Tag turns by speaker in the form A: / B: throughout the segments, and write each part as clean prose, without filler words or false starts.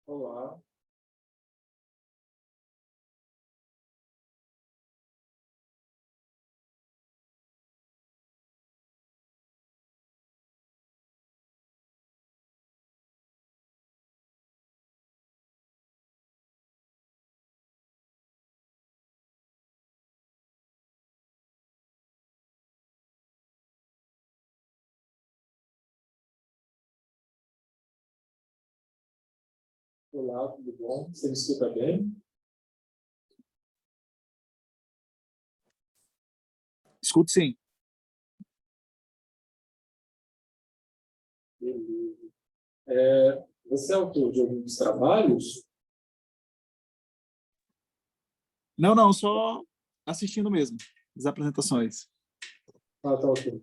A: Olá, olá, tudo bom? Você me escuta bem?
B: Escuto sim.
A: Beleza. Você é autor de alguns trabalhos?
B: Não, não, só assistindo mesmo as apresentações.
A: Ah, tá ok.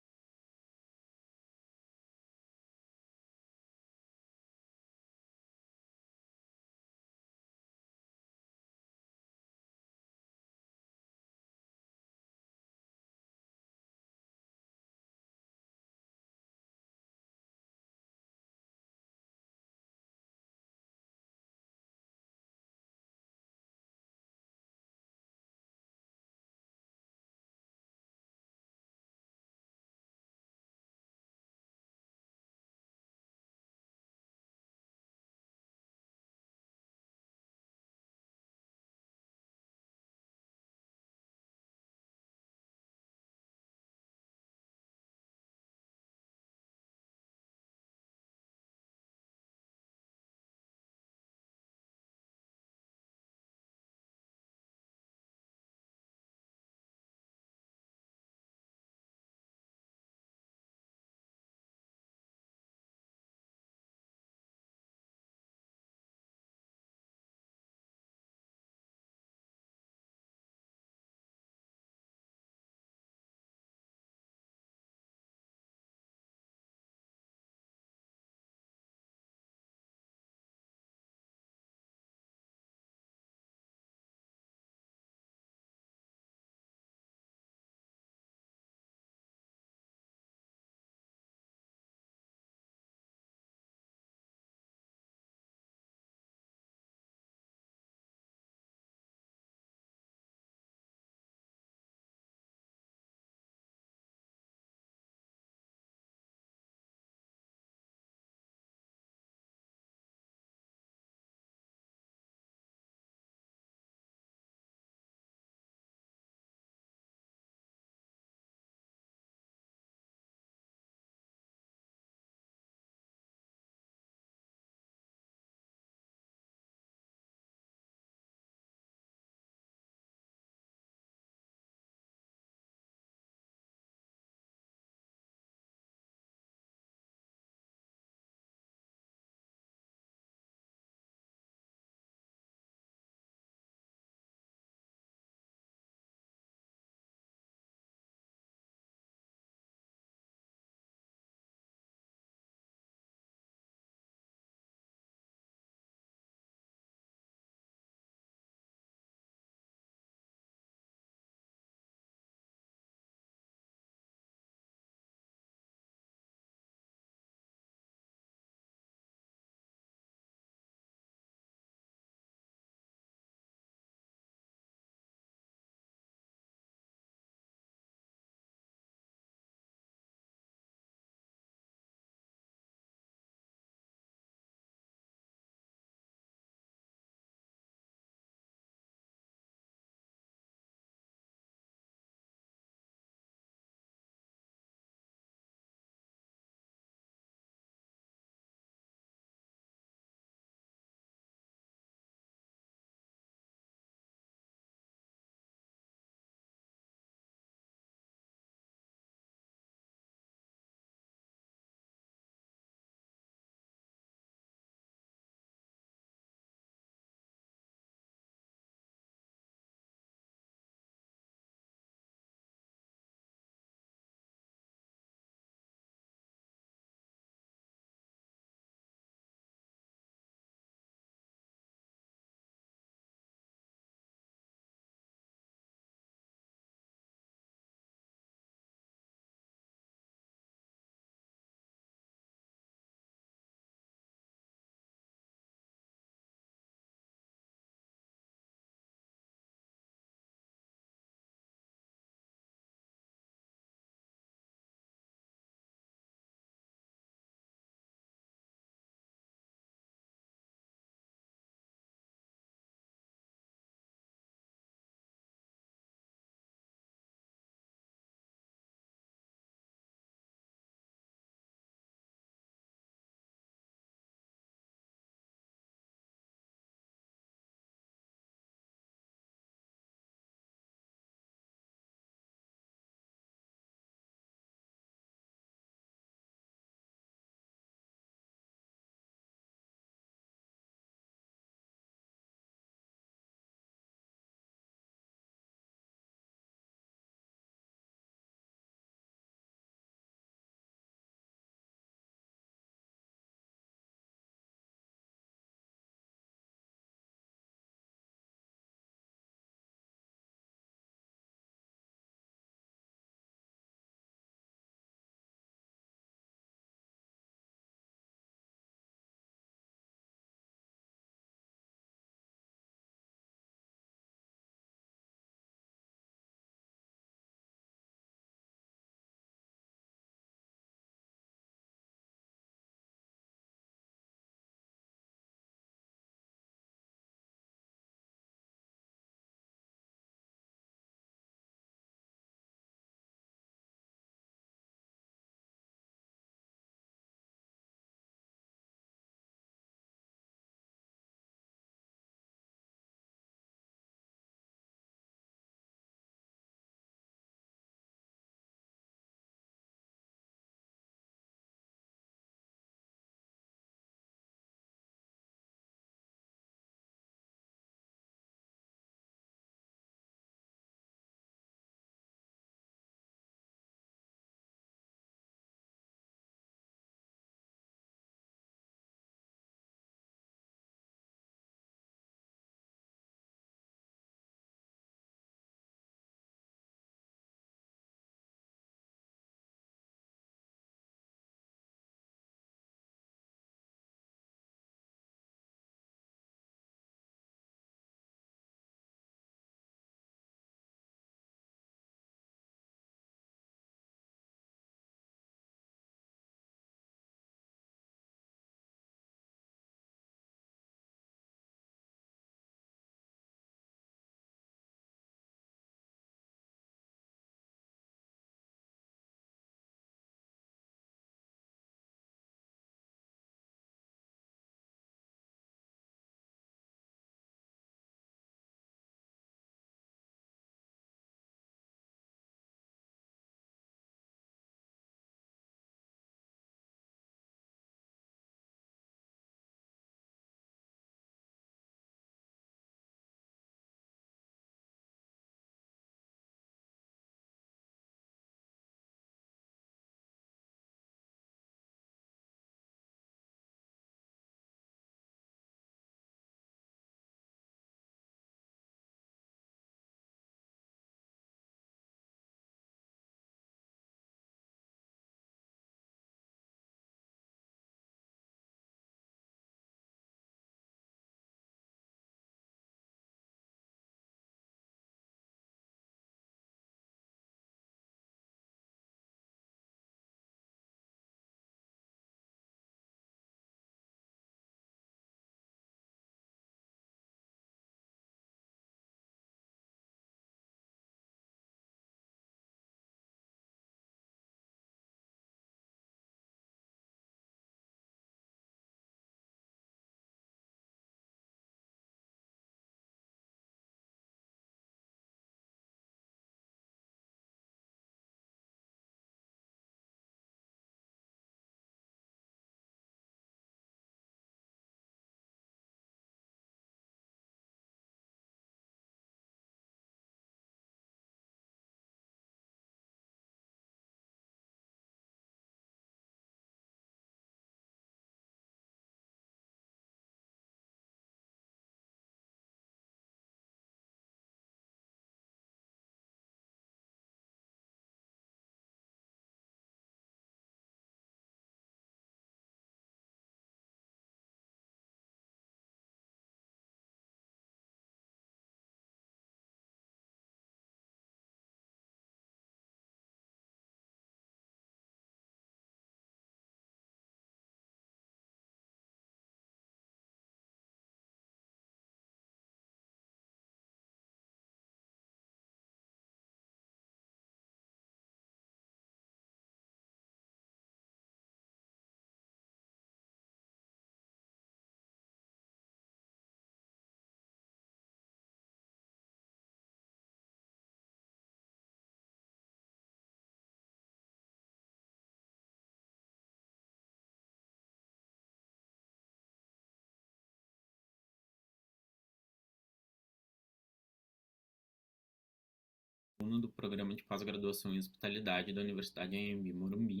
C: aluno do programa de pós-graduação em hospitalidade da Universidade Anhembi Morumbi.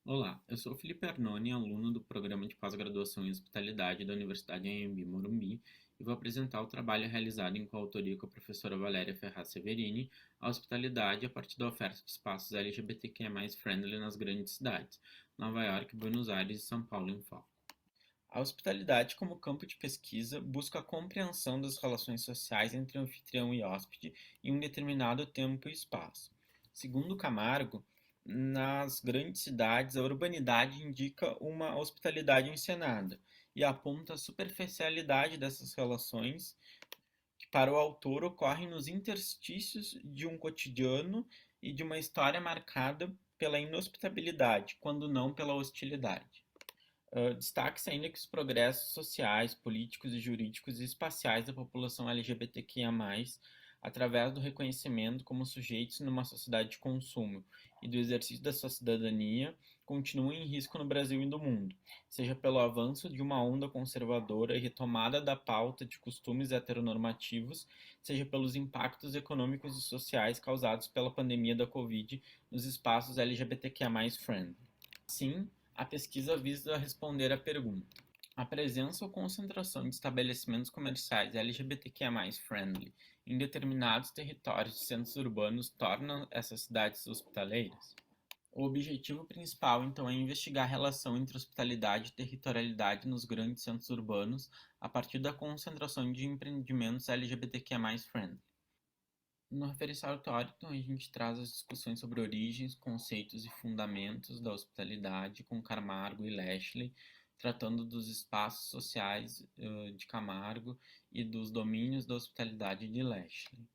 C: Olá, eu sou Felipe Arnone, aluno do programa de pós-graduação em hospitalidade da Universidade Anhembi Morumbi, e vou apresentar o trabalho realizado em coautoria com a professora Valéria Ferraz Severini, a hospitalidade a partir da oferta de espaços LGBTQIA+ friendly nas grandes cidades, Nova York, Buenos Aires e São Paulo em foco. A hospitalidade, como campo de pesquisa, busca a compreensão das relações sociais entre anfitrião e hóspede em um determinado tempo e espaço. Segundo Camargo, nas grandes cidades, a urbanidade indica uma hospitalidade encenada e aponta a superficialidade dessas relações, que para o autor ocorrem nos interstícios de um cotidiano e de uma história marcada pela inhospitabilidade, quando não pela hostilidade. Destaque-se ainda que os progressos sociais, políticos e jurídicos e espaciais da população LGBTQIA+, através do reconhecimento como sujeitos numa sociedade de consumo e do exercício da sua cidadania, continuam em risco no Brasil e no mundo, seja pelo avanço de uma onda conservadora e retomada da pauta de costumes heteronormativos, seja pelos impactos econômicos e sociais causados pela pandemia da Covid nos espaços LGBTQIA+ friendly. Sim, a pesquisa visa responder à pergunta: a presença ou concentração de estabelecimentos comerciais LGBTQIA+ friendly em determinados territórios de centros urbanos torna essas cidades hospitaleiras? O objetivo principal, então, é investigar a relação entre hospitalidade e territorialidade nos grandes centros urbanos a partir da concentração de empreendimentos LGBTQIA+ friendly. No referencial teórico, então, a gente traz as discussões sobre origens, conceitos e fundamentos da hospitalidade com Camargo e Lashley, tratando dos espaços sociais de Camargo e dos domínios da hospitalidade de Lashley.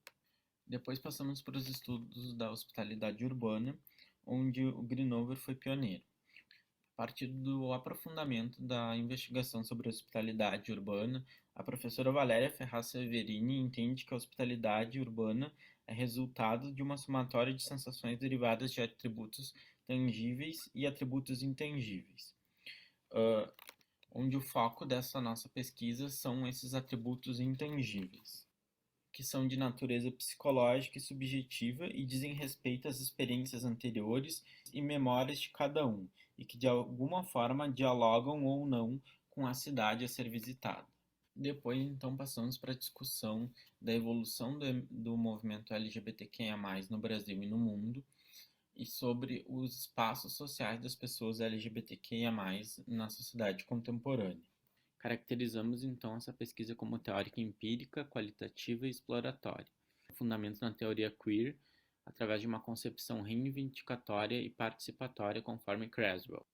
C: Depois passamos para os estudos da hospitalidade urbana, onde o Grinover foi pioneiro. A partir do aprofundamento da investigação sobre a hospitalidade urbana, a professora Valéria Ferraz Severini entende que a hospitalidade urbana é resultado de uma somatória de sensações derivadas de atributos tangíveis e atributos intangíveis, onde o foco dessa nossa pesquisa são esses atributos intangíveis, que são de natureza psicológica e subjetiva e dizem respeito às experiências anteriores e memórias de cada um, e que de alguma forma dialogam ou não com a cidade a ser visitada. Depois, então, passamos para a discussão da evolução do movimento LGBTQIA+, no Brasil e no mundo, e sobre os espaços sociais das pessoas LGBTQIA+, na sociedade contemporânea. Caracterizamos então essa pesquisa como teórica empírica, qualitativa e exploratória, fundamentos na teoria queer, através de uma concepção reivindicatória e participatória conforme Creswell.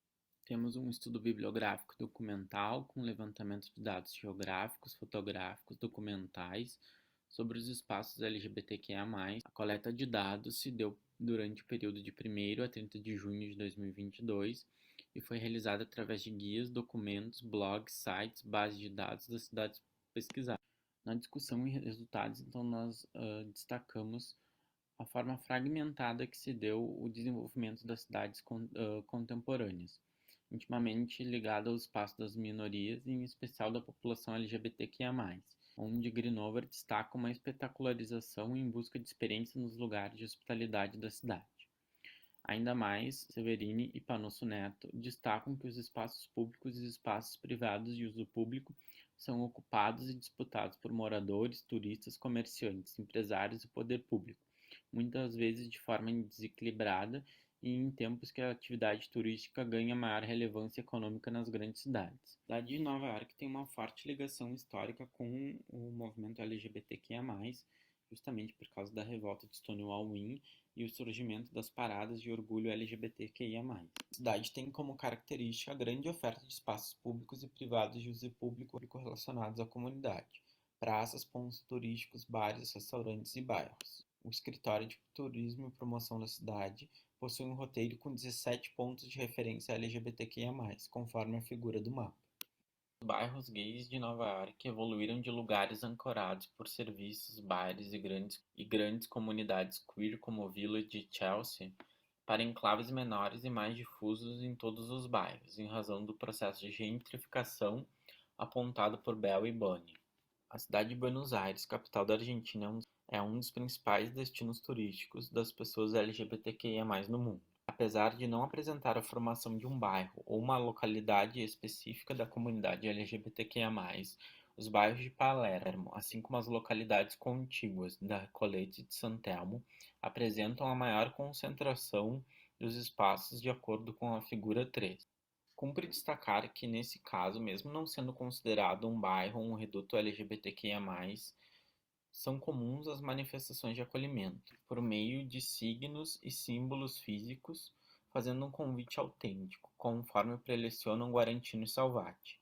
C: Temos um estudo bibliográfico documental com levantamento de dados geográficos, fotográficos, documentais sobre os espaços LGBTQIA+. A coleta de dados se deu durante o período de 1º a 30 de junho de 2022 e foi realizada através de guias, documentos, blogs, sites, bases de dados das cidades pesquisadas. Na discussão e resultados, então, nós destacamos a forma fragmentada que se deu o desenvolvimento das cidades contemporâneas, intimamente ligada ao espaço das minorias e em especial da população LGBTQIA+, onde Grinover destaca uma espetacularização em busca de experiência nos lugares de hospitalidade da cidade. Ainda mais, Severini e Panosso Neto destacam que os espaços públicos e espaços privados de uso público são ocupados e disputados por moradores, turistas, comerciantes, empresários e poder público, muitas vezes de forma desequilibrada e em tempos que a atividade turística ganha maior relevância econômica nas grandes cidades. A cidade de Nova York tem uma forte ligação histórica com o movimento LGBTQIA+, justamente por causa da revolta de Stonewall Inn e o surgimento das paradas de orgulho LGBTQIA+. A cidade tem como característica a grande oferta de espaços públicos e privados de uso público relacionados à comunidade, praças, pontos turísticos, bares, restaurantes e bairros. O Escritório de Turismo e Promoção da cidade possui um roteiro com 17 pontos de referência LGBTQIA+, conforme a figura do mapa. Os bairros gays de Nova York evoluíram de lugares ancorados por serviços, bares e grandes comunidades queer como o Village de Chelsea para enclaves menores e mais difusos em todos os bairros, em razão do processo de gentrificação apontado por Bell e Bunny. A cidade de Buenos Aires, capital da Argentina, é um dos principais destinos turísticos das pessoas LGBTQIA+ no mundo. Apesar de não apresentar a formação de um bairro ou uma localidade específica da comunidade LGBTQIA+, os bairros de Palermo, assim como as localidades contíguas da Recoleta e de San Telmo, apresentam a maior concentração dos espaços de acordo com a figura 3. Cumpre destacar que, nesse caso, mesmo não sendo considerado um bairro ou um reduto LGBTQIA+, são comuns as manifestações de acolhimento, por meio de signos e símbolos físicos, fazendo um convite autêntico, conforme prelecionam Guarantino e Salvati.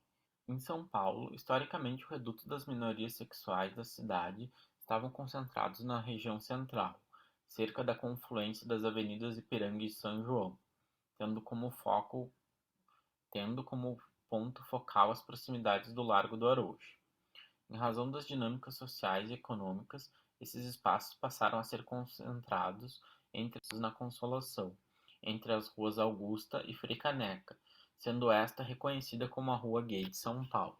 C: Em São Paulo, historicamente o reduto das minorias sexuais da cidade estavam concentrados na região central, cerca da confluência das avenidas Ipiranga e São João, tendo como ponto focal as proximidades do Largo do Arouche. Em razão das dinâmicas sociais e econômicas, esses espaços passaram a ser concentrados na Consolação, entre as ruas Augusta e Frei Caneca, sendo esta reconhecida como a Rua Gay de São Paulo.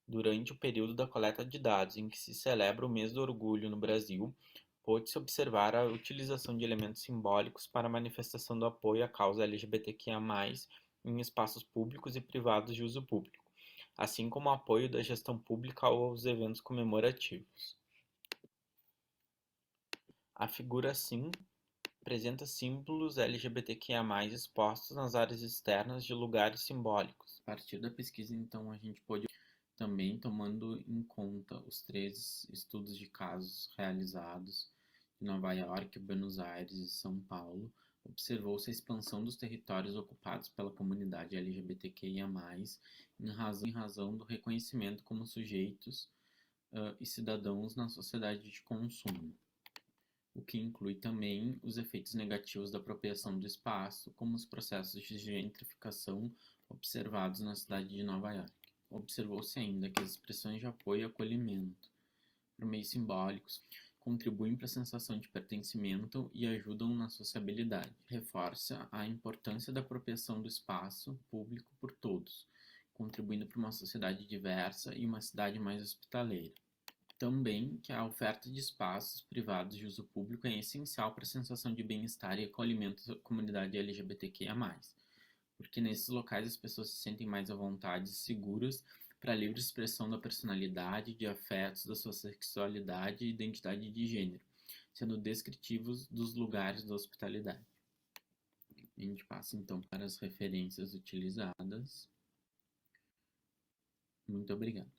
C: Durante o período da coleta de dados em que se celebra o Mês do Orgulho no Brasil, pôde-se observar a utilização de elementos simbólicos para a manifestação do apoio à causa LGBTQIA+, em espaços públicos e privados de uso público, assim como o apoio da gestão pública aos eventos comemorativos. A figura 5 apresenta símbolos LGBTQIA+, expostos nas áreas externas de lugares simbólicos. A partir da pesquisa, então, a gente pôde também, tomando em conta os 3 estudos de casos realizados em Nova York, Buenos Aires e São Paulo, observou-se a expansão dos territórios ocupados pela comunidade LGBTQIA+, em razão do reconhecimento como sujeitos e cidadãos na sociedade de consumo, o que inclui também os efeitos negativos da apropriação do espaço, como os processos de gentrificação observados na cidade de Nova York. Observou-se ainda que as expressões de apoio e acolhimento, por meios simbólicos, contribuem para a sensação de pertencimento e ajudam na sociabilidade. Reforça a importância da apropriação do espaço público por todos, contribuindo para uma sociedade diversa e uma cidade mais hospitaleira. Também que a oferta de espaços privados de uso público é essencial para a sensação de bem-estar e acolhimento da comunidade LGBTQIA+, porque nesses locais as pessoas se sentem mais à vontade e seguras para a livre expressão da personalidade, de afetos, da sua sexualidade e identidade de gênero, sendo descritivos dos lugares da hospitalidade. A gente passa então para as referências utilizadas. Muito obrigado.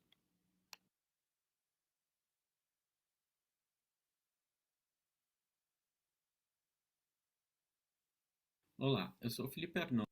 C: Olá, eu sou o Felipe Arnon.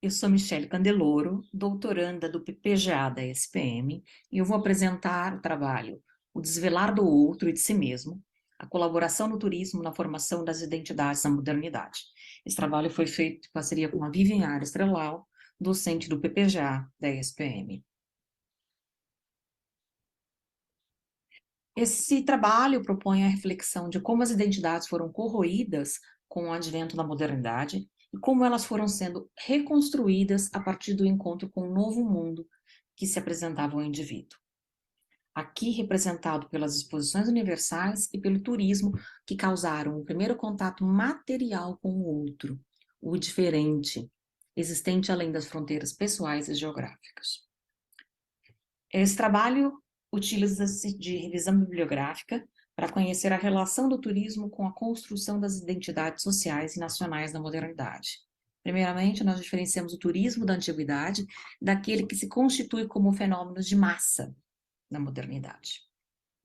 D: Eu sou Michele Candeloro, doutoranda do PPGA da SPM, e eu vou apresentar o trabalho O Desvelar do Outro e de Si Mesmo, a colaboração no turismo na formação das identidades na modernidade. Esse trabalho foi feito em parceria com a Vivian Estrelau, docente do PPGA da SPM. Esse trabalho propõe a reflexão de como as identidades foram corroídas com o advento da modernidade e como elas foram sendo reconstruídas a partir do encontro com um novo mundo que se apresentava ao indivíduo. Aqui representado pelas exposições universais e pelo turismo, que causaram o primeiro contato material com o outro, o diferente, existente além das fronteiras pessoais e geográficas. Esse trabalho utiliza-se de revisão bibliográfica para conhecer a relação do turismo com a construção das identidades sociais e nacionais na modernidade. Primeiramente, nós diferenciamos o turismo da antiguidade daquele que se constitui como fenômenos de massa na modernidade.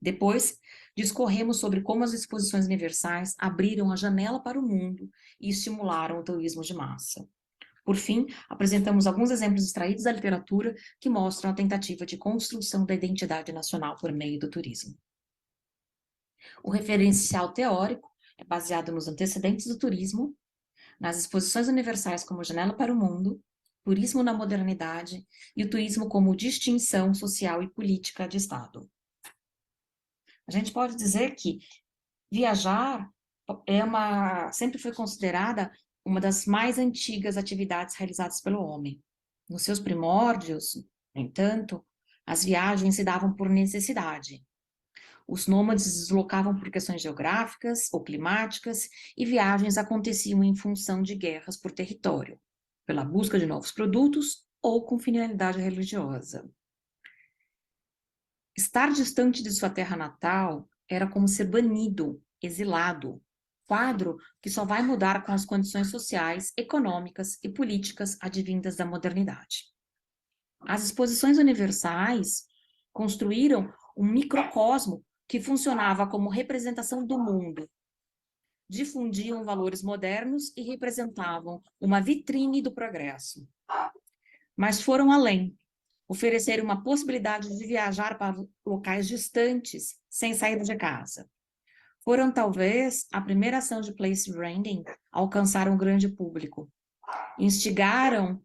D: Depois, discorremos sobre como as exposições universais abriram a janela para o mundo e estimularam o turismo de massa. Por fim, apresentamos alguns exemplos extraídos da literatura que mostram a tentativa de construção da identidade nacional por meio do turismo. O referencial teórico é baseado nos antecedentes do turismo, nas exposições universais como janela para o mundo, turismo na modernidade e o turismo como distinção social e política de Estado. A gente pode dizer que viajar sempre foi considerada uma das mais antigas atividades realizadas pelo homem. Nos seus primórdios, no entanto, as viagens se davam por necessidade. Os nômades se deslocavam por questões geográficas ou climáticas e viagens aconteciam em função de guerras por território, pela busca de novos produtos ou com finalidade religiosa. Estar distante de sua terra natal era como ser banido, exilado, quadro que só vai mudar com as condições sociais, econômicas e políticas advindas da modernidade. As exposições universais construíram um microcosmo que funcionava como representação do mundo, difundiam valores modernos e representavam uma vitrine do progresso. Mas foram além, ofereceram uma possibilidade de viajar para locais distantes, sem sair de casa. Foram, talvez, a primeira ação de place branding a alcançar um grande público. Instigaram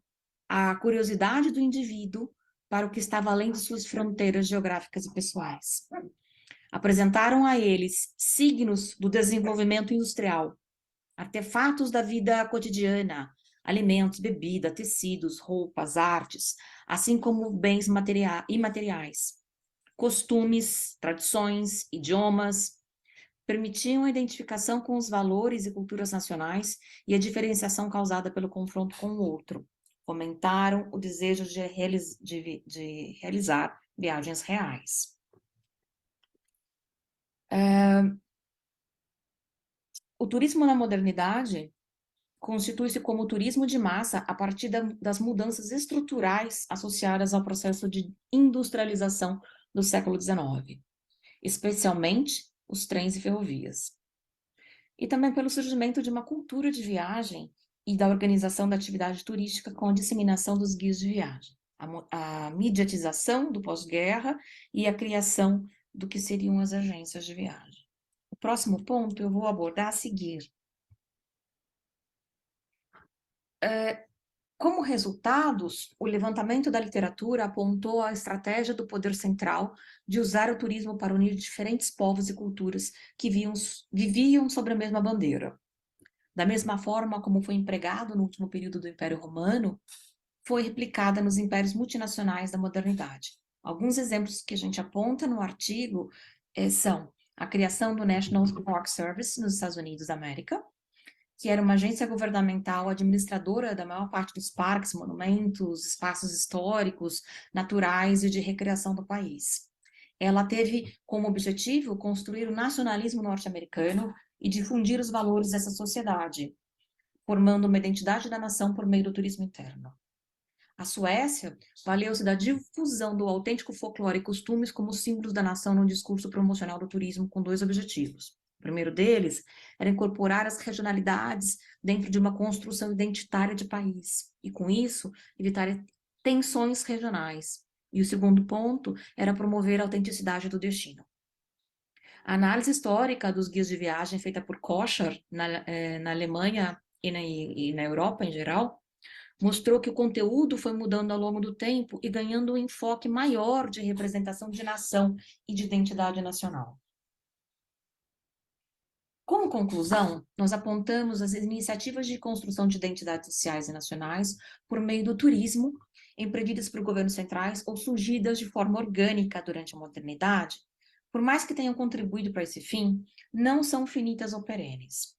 D: a curiosidade do indivíduo para o que estava além de suas fronteiras geográficas e pessoais. Apresentaram a eles signos do desenvolvimento industrial, artefatos da vida cotidiana, alimentos, bebida, tecidos, roupas, artes, assim como bens imateriais, costumes, tradições, idiomas, permitiam a identificação com os valores e culturas nacionais e a diferenciação causada pelo confronto com o outro. Fomentaram o desejo de realizar viagens reais. O turismo na modernidade constitui-se como turismo de massa a partir das mudanças estruturais associadas ao processo de industrialização do século XIX, especialmente os trens e ferrovias. E também pelo surgimento de uma cultura de viagem e da organização da atividade turística com a disseminação dos guias de viagem, a mediatização do pós-guerra e a criação do que seriam as agências de viagem. O próximo ponto eu vou abordar a seguir. Como resultados, o levantamento da literatura apontou a estratégia do poder central de usar o turismo para unir diferentes povos e culturas que viviam sobre a mesma bandeira. Da mesma forma como foi empregado no último período do Império Romano, foi replicada nos impérios multinacionais da modernidade. Alguns exemplos que a gente aponta no artigo são a criação do National Park Service nos Estados Unidos da América, que era uma agência governamental administradora da maior parte dos parques, monumentos, espaços históricos, naturais e de recreação do país. Ela teve como objetivo construir o nacionalismo norte-americano e difundir os valores dessa sociedade, formando uma identidade da nação por meio do turismo interno. A Suécia valeu-se da difusão do autêntico folclore e costumes como símbolos da nação no discurso promocional do turismo com dois objetivos. primeiro deles era incorporar as regionalidades dentro de uma construção identitária de país, e com isso, evitar tensões regionais. E o segundo ponto era promover a autenticidade do destino. A análise histórica dos guias de viagem feita por Kocher, na Alemanha e na Europa em geral, mostrou que o conteúdo foi mudando ao longo do tempo e ganhando um enfoque maior de representação de nação e de identidade nacional. Como conclusão, nós apontamos as iniciativas de construção de identidades sociais e nacionais por meio do turismo, empreendidas por governos centrais ou surgidas de forma orgânica durante a modernidade, por mais que tenham contribuído para esse fim, não são finitas ou perenes.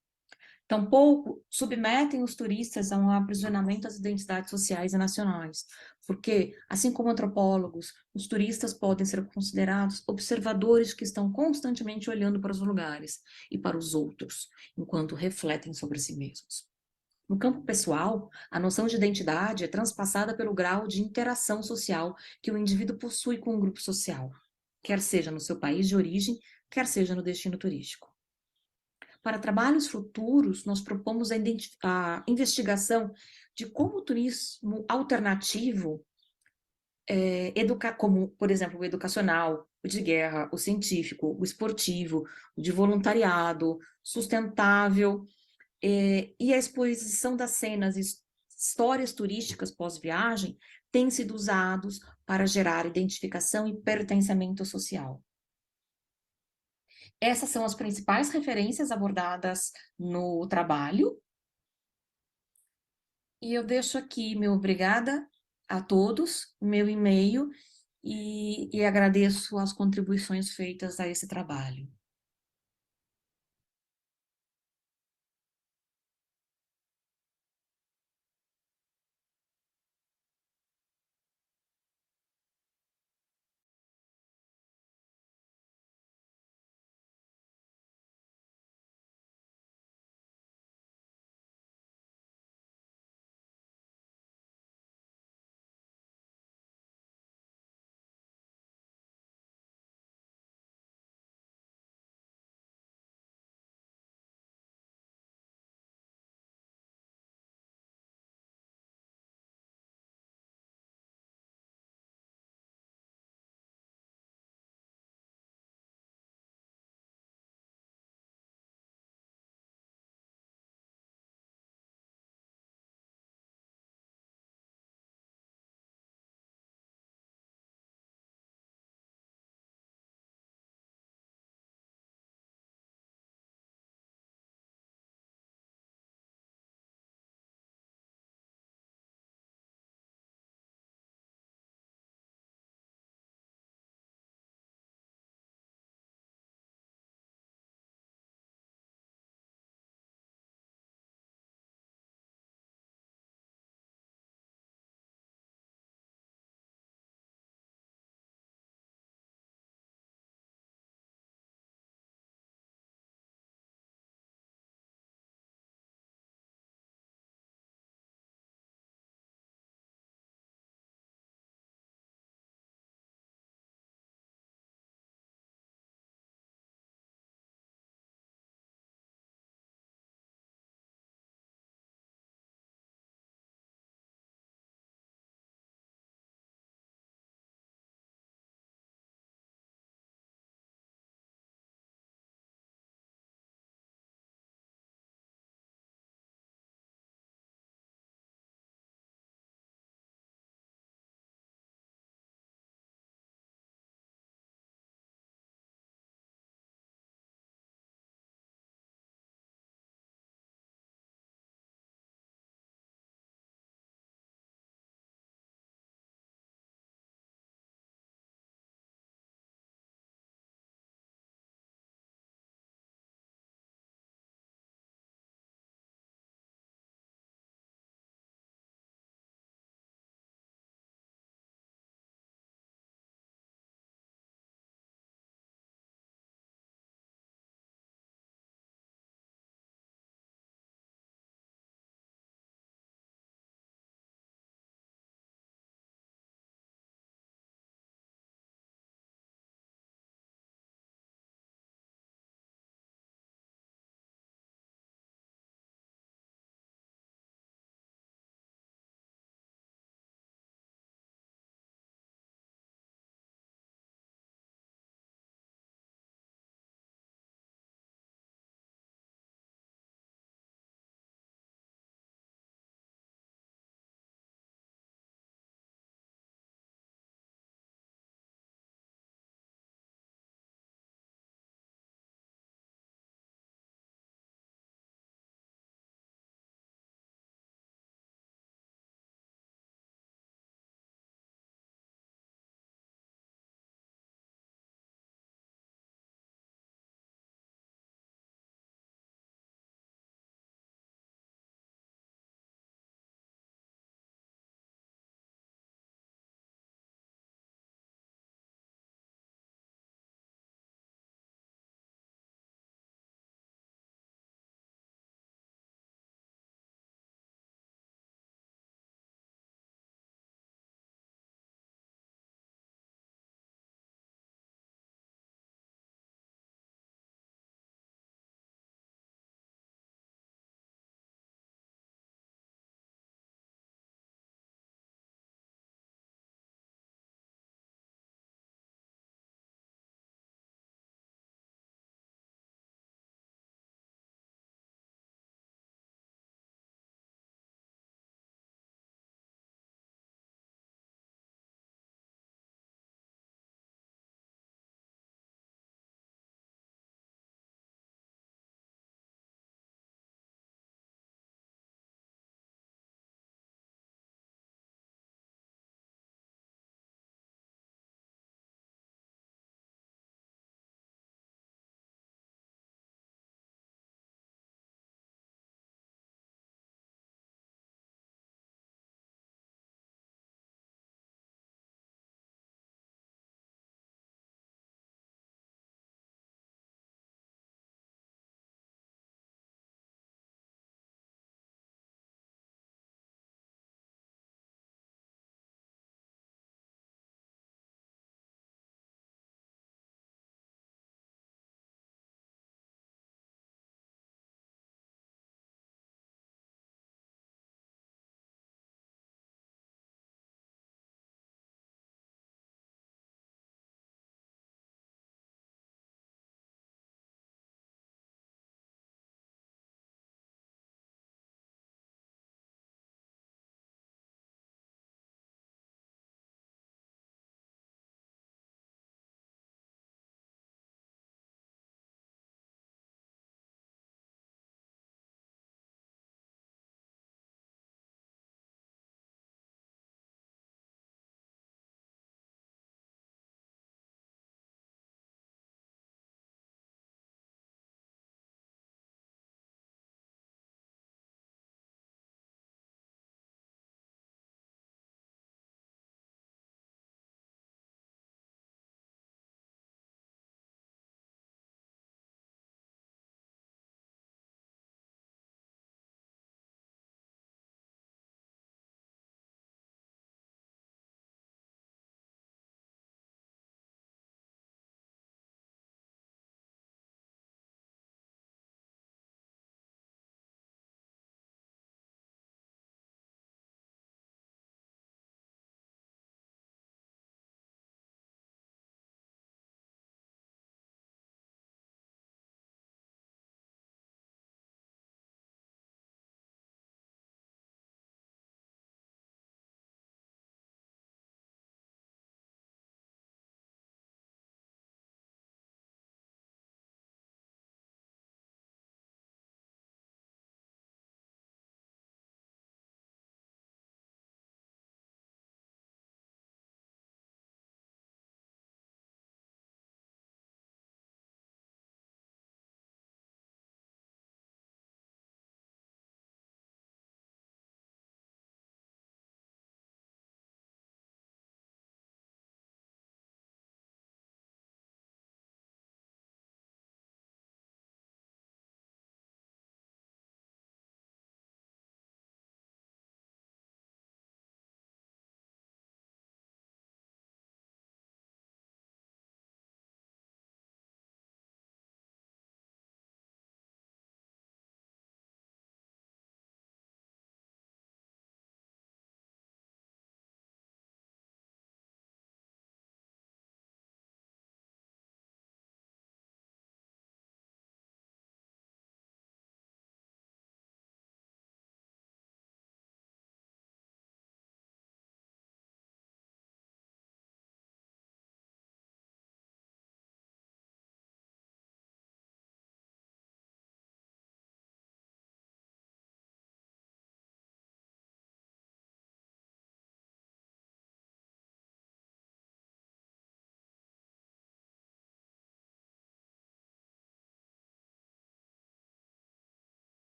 D: Tampouco submetem os turistas a um aprisionamento às identidades sociais e nacionais, porque, assim como antropólogos, os turistas podem ser considerados observadores que estão constantemente olhando para os lugares e para os outros, enquanto refletem sobre si mesmos. No campo pessoal, a noção de identidade é transpassada pelo grau de interação social que o indivíduo possui com o grupo social, quer seja no seu país de origem, quer seja no destino turístico. Para trabalhos futuros, nós propomos a investigação de como o turismo alternativo, como, por exemplo, o educacional, o de guerra, o científico, o esportivo, o de voluntariado, sustentável, e a exposição das cenas e histórias turísticas pós-viagem têm sido usados para gerar identificação e pertencimento social. Essas são as principais referências abordadas no trabalho. E eu deixo aqui meu obrigada a todos, meu e-mail, e agradeço as contribuições feitas a esse trabalho.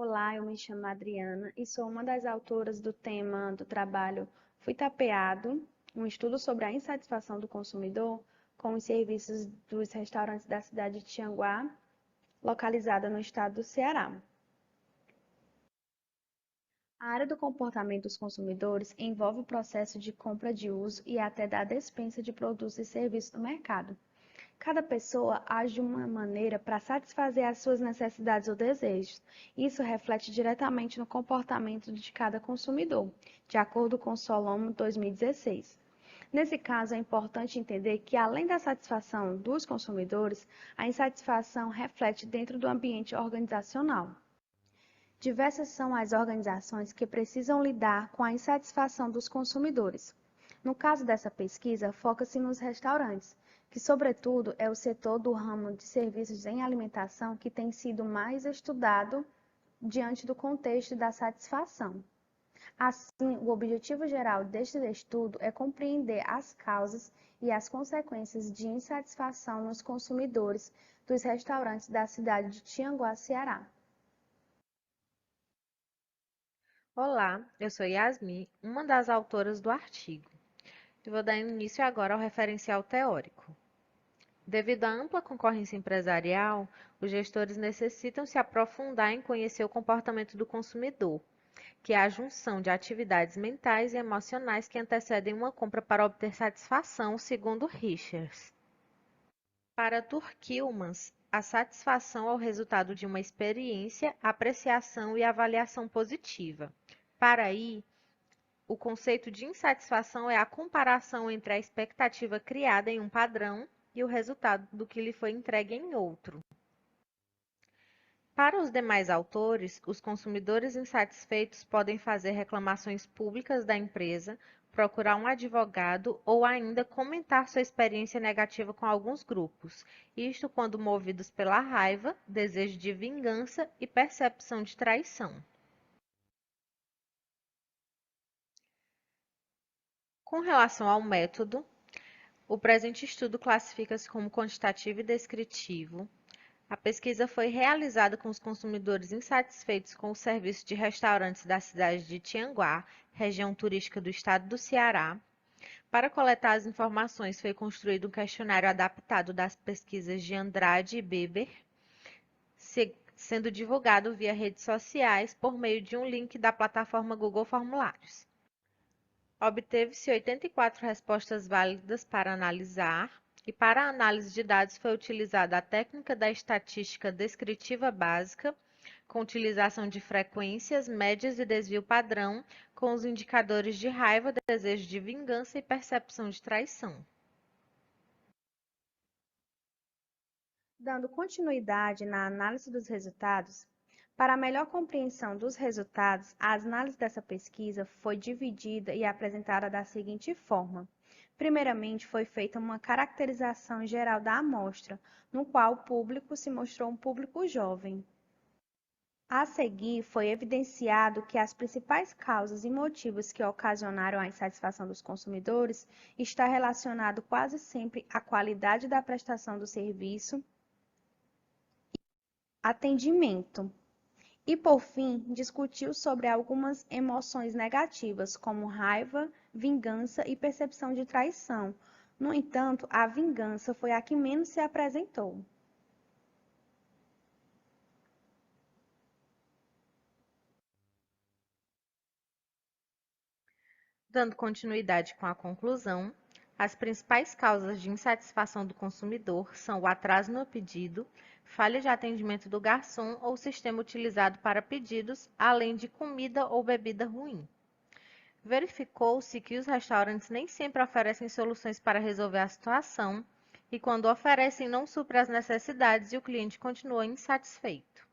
E: Olá, eu me chamo Adriana e sou uma das autoras do tema do trabalho Fui Tapeado, um estudo sobre a insatisfação do consumidor com os serviços dos restaurantes da cidade de Tianguá, localizada no estado do Ceará. A área do comportamento dos consumidores envolve o processo de compra de uso e até da despensa de produtos e serviços no mercado. Cada pessoa age de uma maneira para satisfazer as suas necessidades ou desejos. Isso reflete diretamente no comportamento de cada consumidor, de acordo com Solomo 2016. Nesse caso, é importante entender que, além da satisfação dos consumidores, a insatisfação reflete dentro do ambiente organizacional. Diversas são as organizações que precisam lidar com a insatisfação dos consumidores. No caso dessa pesquisa, foca-se nos restaurantes, que, sobretudo, é o setor do ramo de serviços em alimentação que tem sido mais estudado diante do contexto da satisfação. Assim, o objetivo geral deste estudo é compreender as causas e as consequências de insatisfação nos consumidores dos restaurantes da cidade de Tianguá, Ceará.
F: Olá, eu sou Yasmin, uma das autoras do artigo, e vou dar início agora ao referencial teórico. Devido à ampla concorrência empresarial, os gestores necessitam se aprofundar em conhecer o comportamento do consumidor, que é a junção de atividades mentais e emocionais que antecedem uma compra para obter satisfação, segundo Richards. Para Turkilmans, a satisfação é o resultado de uma experiência, apreciação e avaliação positiva. Para aí, o conceito de insatisfação é a comparação entre a expectativa criada em um padrão e o resultado do que lhe foi entregue em outro. Para os demais autores, os consumidores insatisfeitos podem fazer reclamações públicas da empresa, procurar um advogado ou ainda comentar sua experiência negativa com alguns grupos, isto quando movidos pela raiva, desejo de vingança e percepção de traição. Com relação ao método, o presente estudo classifica-se como quantitativo e descritivo. A pesquisa foi realizada com os consumidores insatisfeitos com o serviço de restaurantes da cidade de Tianguá, região turística do estado do Ceará. Para coletar as informações, foi construído um questionário adaptado das pesquisas de Andrade e Beber, sendo divulgado via redes sociais por meio de um link da plataforma Google Formulários. Obteve-se 84 respostas válidas para analisar, e para a análise de dados foi utilizada a técnica da estatística descritiva básica, com utilização de frequências, médias e desvio padrão, com os indicadores de raiva, desejo de vingança e percepção de traição.
E: Dando continuidade na análise dos resultados, para a melhor compreensão dos resultados, a análise dessa pesquisa foi dividida e apresentada da seguinte forma. Primeiramente, foi feita uma caracterização geral da amostra, no qual o público se mostrou um público jovem. A seguir, foi evidenciado que as principais causas e motivos que ocasionaram a insatisfação dos consumidores está relacionado quase sempre à qualidade da prestação do serviço, atendimento. E, por fim, discutiu sobre algumas emoções negativas, como raiva, vingança e percepção de traição. No entanto, a vingança foi a que menos se apresentou.
F: Dando continuidade com a conclusão, as principais causas de insatisfação do consumidor são o atraso no pedido, falha de atendimento do garçom ou sistema utilizado para pedidos, além de comida ou bebida ruim. Verificou-se que os restaurantes nem sempre oferecem soluções para resolver a situação e, quando oferecem, não suprem as necessidades e o cliente continua insatisfeito.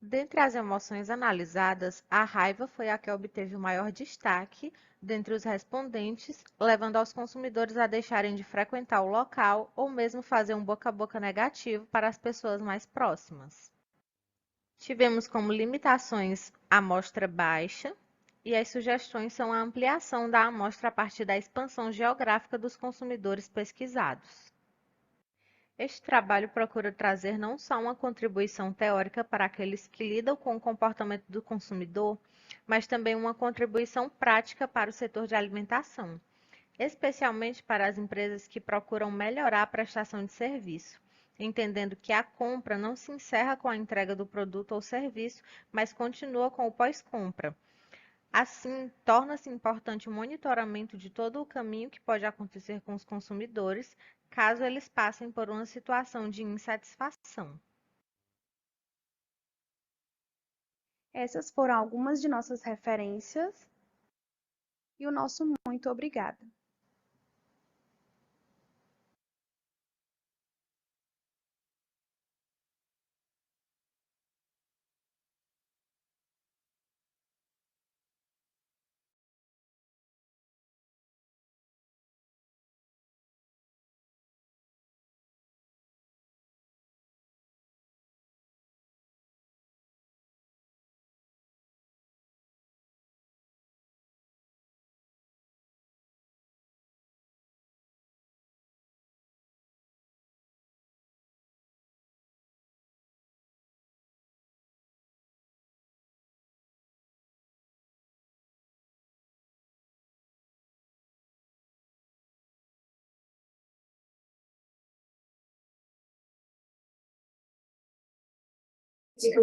F: Dentre as emoções analisadas, a raiva foi a que obteve o maior destaque dentre os respondentes, levando aos consumidores a deixarem de frequentar o local ou mesmo fazer um boca a boca negativo para as pessoas mais próximas. Tivemos como limitações a amostra baixa, e as sugestões são a ampliação da amostra a partir da expansão geográfica dos consumidores pesquisados. Este trabalho procura trazer não só uma contribuição teórica para aqueles que lidam com o comportamento do consumidor, mas também uma contribuição prática para o setor de alimentação, especialmente para as empresas que procuram melhorar a prestação de serviço, entendendo que a compra não se encerra com a entrega do produto ou serviço, mas continua com o pós-compra. Assim, torna-se importante o monitoramento de todo o caminho que pode acontecer com os consumidores, caso eles passem por uma situação de insatisfação.
E: Essas foram algumas de nossas referências e o nosso muito obrigada.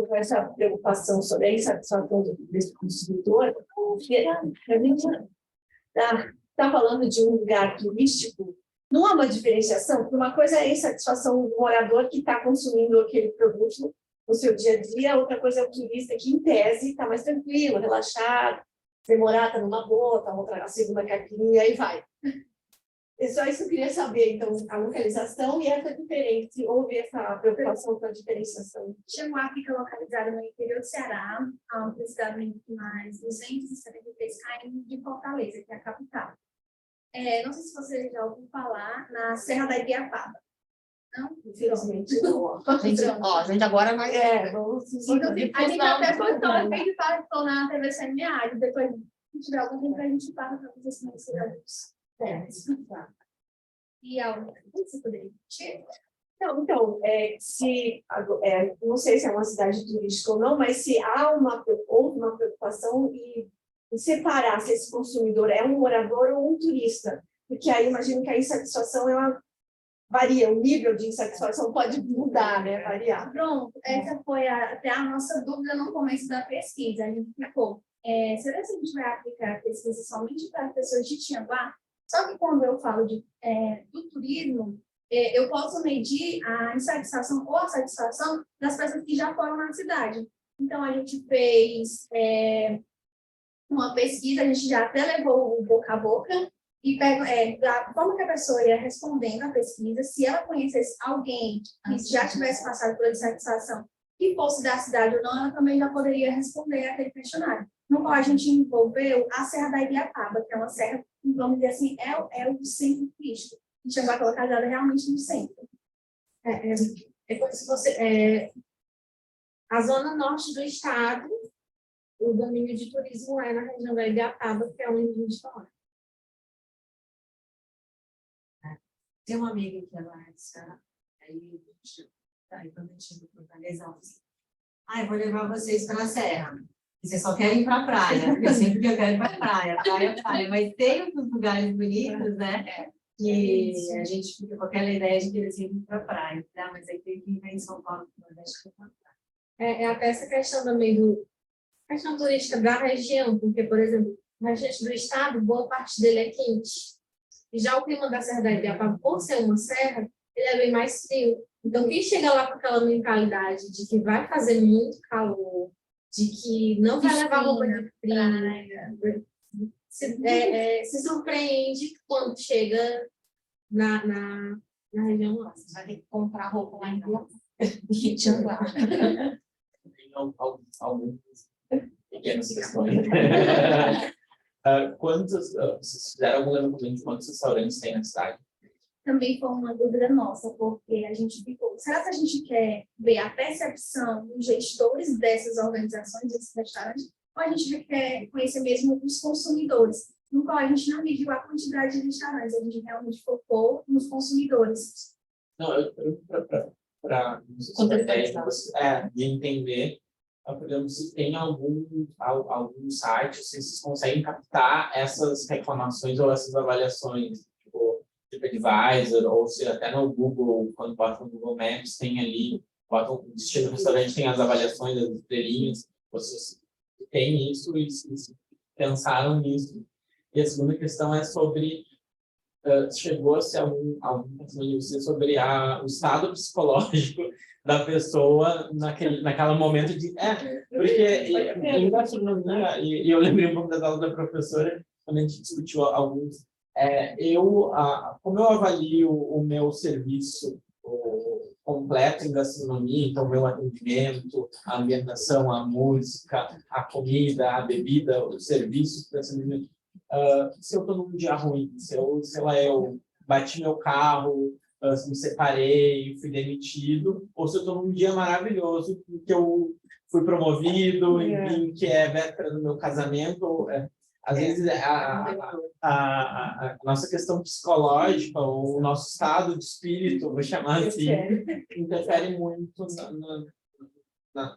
G: Com essa preocupação sobre a insatisfação desse consumidor, a gente está falando de um lugar turístico, não há uma diferenciação, porque uma coisa é a insatisfação do morador que está consumindo aquele produto no seu dia a dia, outra coisa é o turista que, em tese, está mais tranquilo, relaxado, demorar, está numa boa, está outra a segunda caipirinha, aí vai. É só isso que eu queria saber, então, a localização e essa diferença, houve essa preocupação com a diferenciação.
H: Xanguá fica localizado no interior do Ceará, a aproximadamente mais 273 km de Fortaleza, que é a capital. Não sei se você já ouviu falar na Serra da Ibiapaba. Não?
G: Infelizmente, não.
D: A gente agora vai...
G: Vamos...
H: A gente até postou, a gente falou na TV CMA, depois, se tiver algum tempo, a gente fala para vocês conhecerem alguns. E algo que você poderia repetir?
G: Então, não sei se é uma cidade turística ou não, mas se há uma preocupação em separar se esse consumidor é um morador ou um turista, porque aí imagino que a insatisfação ela varia, o nível de insatisfação pode mudar, né? Variar.
H: Pronto, essa foi até a nossa dúvida no começo da pesquisa. A gente ficou, será que a gente vai aplicar a pesquisa somente para as pessoas de Tianguá? Só que quando eu falo do turismo, eu posso medir a insatisfação ou a satisfação das pessoas que já foram na cidade. Então, a gente fez uma pesquisa, a gente já até levou o boca a boca, e da forma que a pessoa ia respondendo a pesquisa, se ela conhecesse alguém que já tivesse passado por insatisfação, que fosse da cidade ou não, ela também já poderia responder aquele questionário. No qual a gente envolveu a Serra da Ibiapaba, que é uma serra, vamos dizer assim, é o centro turístico. A gente vai colocar ela realmente no centro.
I: Como se fosse a zona norte do estado, o domínio de turismo é na região da Ibiapaba, que é onde a gente está.
J: Tem uma amiga que ela aí prometido para Fortaleza, eu vou levar vocês para a serra. Vocês só querem ir para a praia, porque sempre que eu quero ir para a praia, mas tem outros lugares bonitos, né? Que a gente fica com aquela ideia de querer sempre ir para a praia, tá? Mas aí tem que ir em São Paulo, no Nordeste,
I: até essa questão também questão turística da região, porque, por exemplo, na região do estado, boa parte dele é quente. E já o clima da Serra da Ibiapaba, por ser uma serra, ele é bem mais frio. Então, quem chega lá com aquela mentalidade de que vai fazer muito calor, de que não vai levar roupa de frio, se surpreende quando chega na região nossa.
D: Vai ter que comprar roupa lá em Ibiapaba.
A: Algumas pequenas questões. Vocês fizeram algum levantamento de quantos restaurantes tem na cidade?
H: Também foi uma dúvida nossa, porque a gente ficou, será que a gente quer ver a percepção dos gestores dessas organizações, desses restaurantes, ou a gente quer conhecer mesmo os consumidores, no qual a gente não mediu a quantidade de restaurantes, a gente realmente focou nos consumidores.
C: Não, para de entender, por exemplo, se tem algum site, se vocês conseguem captar essas reclamações ou essas avaliações, tipo TripAdvisor, ou se até no Google, quando bota no Google Maps, tem ali, bota o destino do restaurante, tem as avaliações, as estrelinhas, vocês têm isso e se pensaram nisso. E a segunda questão é sobre chegou-se a algum pensamento de você sobre o estado psicológico da pessoa naquele momento de... porque em gastronomia, e eu lembrei um pouco das aulas da professora, quando a gente discutiu alguns, como eu avalio o meu serviço completo em gastronomia, então o meu atendimento, a ambientação, a música, a comida, a bebida, os serviços, se eu estou num dia ruim, eu bati meu carro, me separei, fui demitido, ou se eu estou num dia maravilhoso, que eu fui promovido, enfim, que é véspera do meu casamento, às vezes a nossa questão psicológica, ou o nosso estado de espírito, vou chamar assim, interfere muito na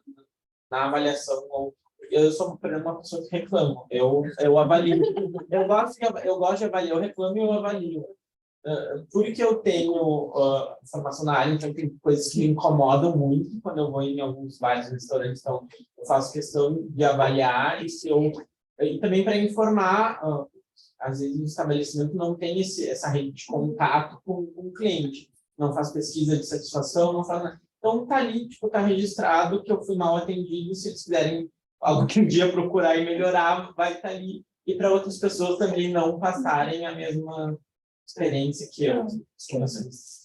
C: avaliação. Eu sou, por exemplo, uma pessoa que reclama. Eu avalio. Eu gosto de avaliar. Eu reclamo e eu avalio. Porque eu tenho formação na área, então tem coisas que me incomodam muito quando eu vou em alguns bares e restaurantes. Então, eu faço questão de avaliar e também para informar. Às vezes, o estabelecimento não tem essa rede de contato com o cliente. Não faz pesquisa de satisfação, não faz nada. Então, está ali, está registrado que eu fui mal atendido. Se eles quiserem algo que um dia procurar e melhorar, vai estar ali. E para outras pessoas também não passarem a mesma experiência que eu.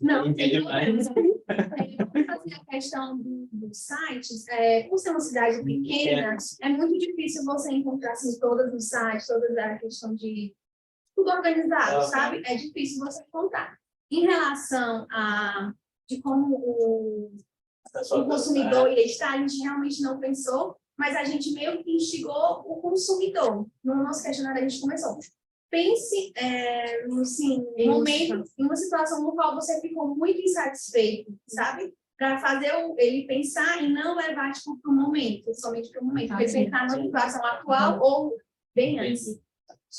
H: Não, vamos fazer a questão dos sites. Por ser uma cidade pequena, é muito difícil você encontrar assim, todas os sites, toda a questão de tudo organizado, sabe? É difícil você encontrar. Em relação de como o consumidor ia estar, a gente realmente não pensou, mas a gente meio que instigou o consumidor. No nosso questionário, a gente começou. Pense assim, momento, em uma situação no qual você ficou muito insatisfeito, sabe? Para fazer ele pensar e não levar tipo, para o momento, somente para o momento. Porque pensar na situação atual ou bem antes.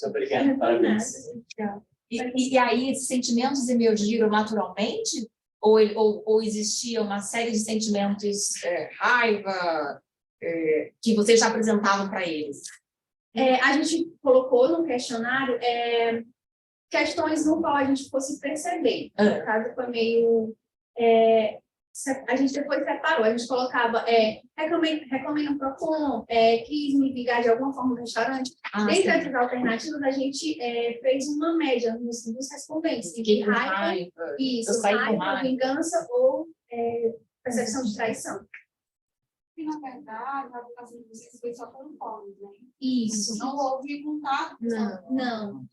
C: Obrigado, parabéns.
D: E aí, esses sentimentos emergiram naturalmente? Ou existia uma série de sentimentos, raiva, que vocês já apresentavam para eles?
H: A gente colocou no questionário questões no qual a gente fosse perceber. No caso, foi meio... a gente depois separou, a gente colocava reclamei no Procon, quis me ligar de alguma forma no restaurante. Dentre essas alternativas, a gente fez uma média nos respondentes. De raiva, raiva, vingança ou percepção de traição.
K: E, na verdade, a educação de vocês foi só por fóruns, né?
H: Isso.
K: Não houve contato?
H: Não.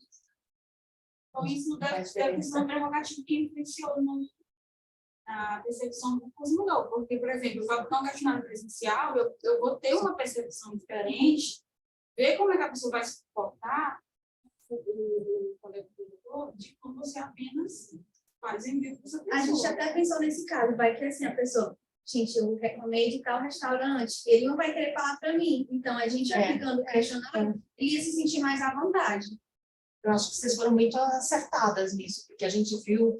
K: Então, isso deve ser uma prerrogativa que influenciou na percepção do consumidor. Porque, por exemplo, no questionário presencial, eu vou ter uma percepção diferente, ver como é que a pessoa vai se comportar, de como você apenas faz em vida dessa pessoa.
H: A gente até pensou nesse caso, vai que assim, a pessoa... Gente, eu reclamei de tal restaurante, ele não vai querer falar para mim. Então, a gente aplicando o questionário, ele ia se sentir mais à vontade.
D: Eu acho que vocês foram muito acertadas nisso, porque a gente viu,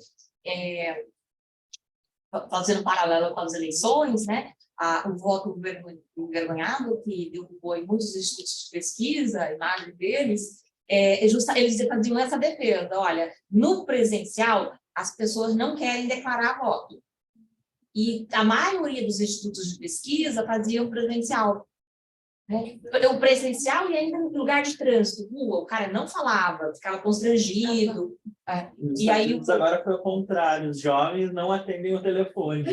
D: fazendo paralelo com as eleições, né? O voto envergonhado, que derrubou em muitos institutos de pesquisa, a imagem deles, eles faziam essa defesa. Olha, no presencial, as pessoas não querem declarar voto. E a maioria dos institutos de pesquisa faziam presencial. Né? O presencial e ainda no lugar de trânsito, rua, o cara não falava, ficava constrangido.
C: E aí agora foi o contrário, os jovens não atendem o telefone.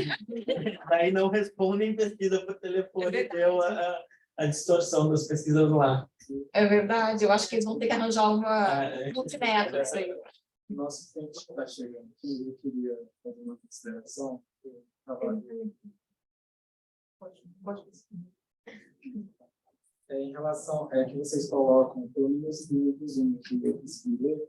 C: Daí não respondem pesquisa por telefone, deu a distorção das pesquisas lá.
D: É verdade, eu acho que eles vão ter que arranjar uma multimétodo.
A: Nosso tempo está chegando aqui, eu queria fazer uma consideração. Em relação que vocês colocam, pelo menos no resumo que eu consegui ler,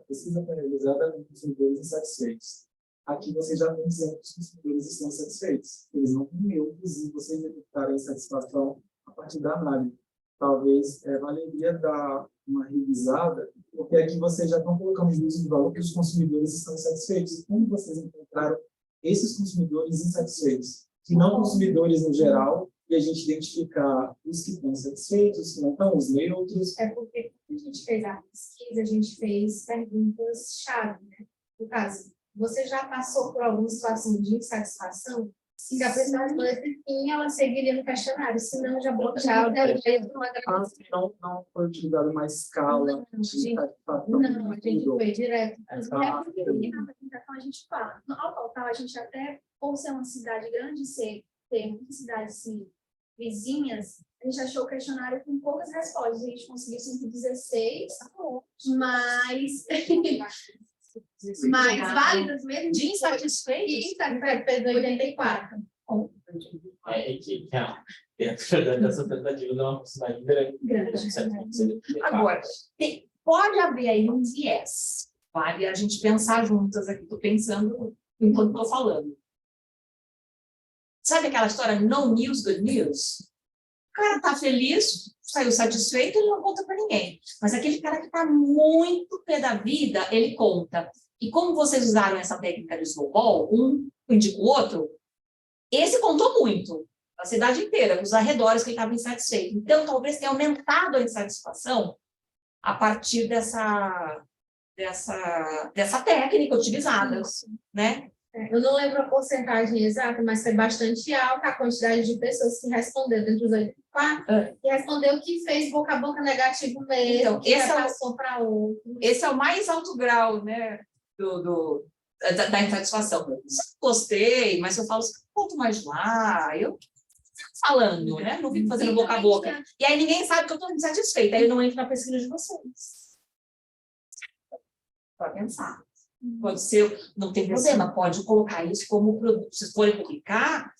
A: pesquisa foi realizada com consumidores insatisfeitos. aqui você já tem dizendo que os consumidores estão satisfeitos. Eles não têm neutros e vocês detectarem a insatisfação a partir da análise. Talvez valeria dar uma revisada, porque aqui vocês já estão colocando juízo de valor que os consumidores estão satisfeitos. E como vocês encontraram esses consumidores insatisfeitos? Que não consumidores no geral, e a gente identificar os que estão satisfeitos, os que não estão, os neutros.
I: É porque quando a gente fez a pesquisa, a gente fez perguntas-chave, né? No caso, você já passou por alguma situação de insatisfação? Se a pessoa respondesse sim, ela seguiria no questionário, senão já bloquearia uma gravação.
A: Não foi utilizada uma escala de insatisfação?
I: Não, a gente foi direto.
H: Na apresentação a gente fala. Ao total, a gente até, por ser uma cidade grande, ter muitas cidades assim, vizinhas, a gente achou o questionário com poucas respostas. A gente conseguiu 116, mas válidas mesmo.
J: De insatisfeitos?
I: Fez 84.
L: Dentro dessa tentativa de uma cidade grande.
J: Agora, pode haver aí um viés. Vale a gente pensar juntas aqui. Estou pensando enquanto estou falando. Sabe aquela história no news, good news? O cara está feliz, saiu satisfeito, ele não conta para ninguém. Mas aquele cara que está muito pé da vida, ele conta. E como vocês usaram essa técnica de snowball, um indica o outro, esse contou muito, a cidade inteira, os arredores que ele estava insatisfeito. Então, talvez tenha aumentado a insatisfação a partir dessa técnica utilizada, né?
I: Eu não lembro a porcentagem exata, mas foi bastante alta a quantidade de pessoas que respondeu dentro dos 84, que respondeu que fez boca a boca negativo mesmo,
J: então,
I: que passou para outro.
J: Esse é o mais alto grau, né, da insatisfação. Gostei, mas eu falo assim, conto mais lá, eu falando, né, não fico fazendo boca a boca. E aí ninguém sabe que eu estou insatisfeita, aí eu não entro na pesquisa de vocês. Para pensar. Pode ser, não tem problema, pode colocar isso como produto. Se forem publicar,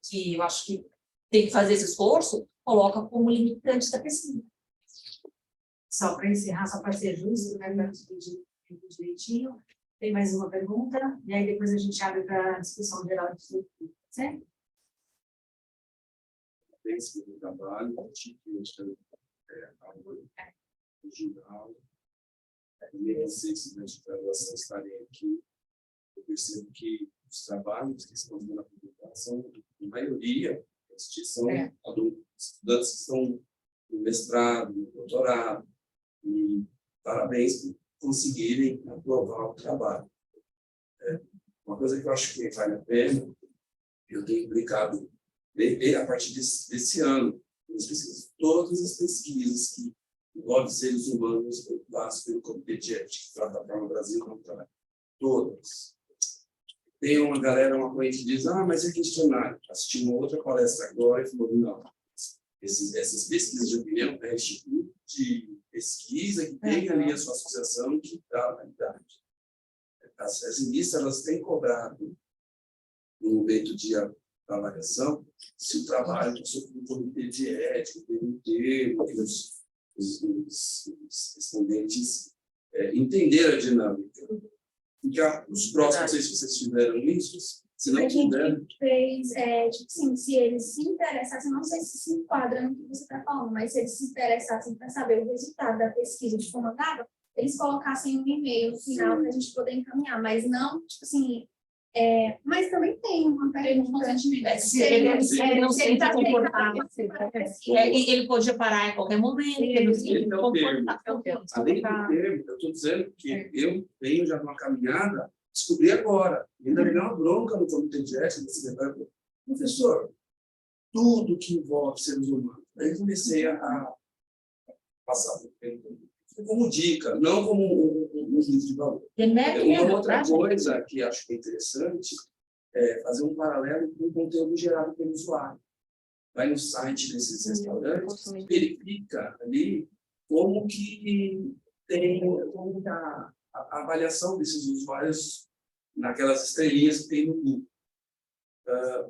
J: que eu acho que tem que fazer esse esforço, coloca como limitante da pesquisa.
M: Só para encerrar, só para ser justo, né, para dividir direitinho, tem mais uma pergunta, e aí depois a gente abre para a discussão geral de tudo, certo?
N: Esse trabalho, regional, e vocês, estudantes de graduação, estarem aqui, eu percebo que os trabalhos que estão na publicação, a maioria, são estudantes que estão no mestrado, no doutorado, e parabéns por conseguirem aprovar o trabalho. Uma coisa que eu acho que vale a pena, eu tenho implicado a partir desse ano, todas as pesquisas que envolvem seres humanos preocupados pelo Comitê de Ética que trata a forma Brasil não trabalha. Todas. Tem uma galera, uma corrente que diz, mas é questionário. Assisti uma outra palestra agora e falou, não, essas pesquisas de opinião é instituto de pesquisa que tem ali a sua associação que dá a validade. As revistas, elas têm cobrado no momento de avaliação se o trabalho passou por um comitê de ética, o PMT, os respondentes entenderam a dinâmica. Ficar os próximos, não sei se vocês tiveram isso, se não tiveram.
H: A gente fez, tipo assim, se eles se interessassem, não sei se se enquadra no que você está falando, mas se eles se interessassem para saber o resultado da pesquisa de forma dada, eles colocassem um e-mail no final para a gente poder encaminhar, mas não, tipo assim, mas também tem uma pergunta de
J: se ele não se sente confortável. Ele podia parar em qualquer momento.
N: Além do termo, eu estou dizendo que eu venho já numa caminhada, descobri agora, ainda me deu uma bronca no comitê de ética, professor, tudo que envolve seres humanos. Aí comecei a passar por como dica, não como um juízo de valor. Uma outra coisa que acho que é interessante é fazer um paralelo com o conteúdo gerado pelo usuário. Vai no site desses restaurantes, verifica ali como que tem a avaliação desses usuários naquelas estrelinhas que tem no Google.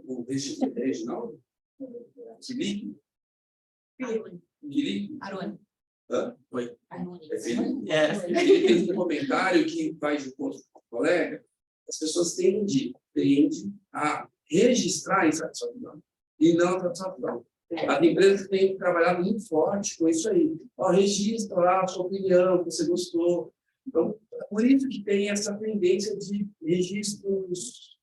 N: O Reginaldo? Felipe?
J: Arone.
N: Oi. Ele fez um comentário que vai de encontro com o colega. as pessoas tendem a registrar a insatisfação e não a satisfação. As empresas têm trabalhado muito forte com isso aí. Registra lá a sua opinião, você gostou. Então, é por isso que tem essa tendência de registros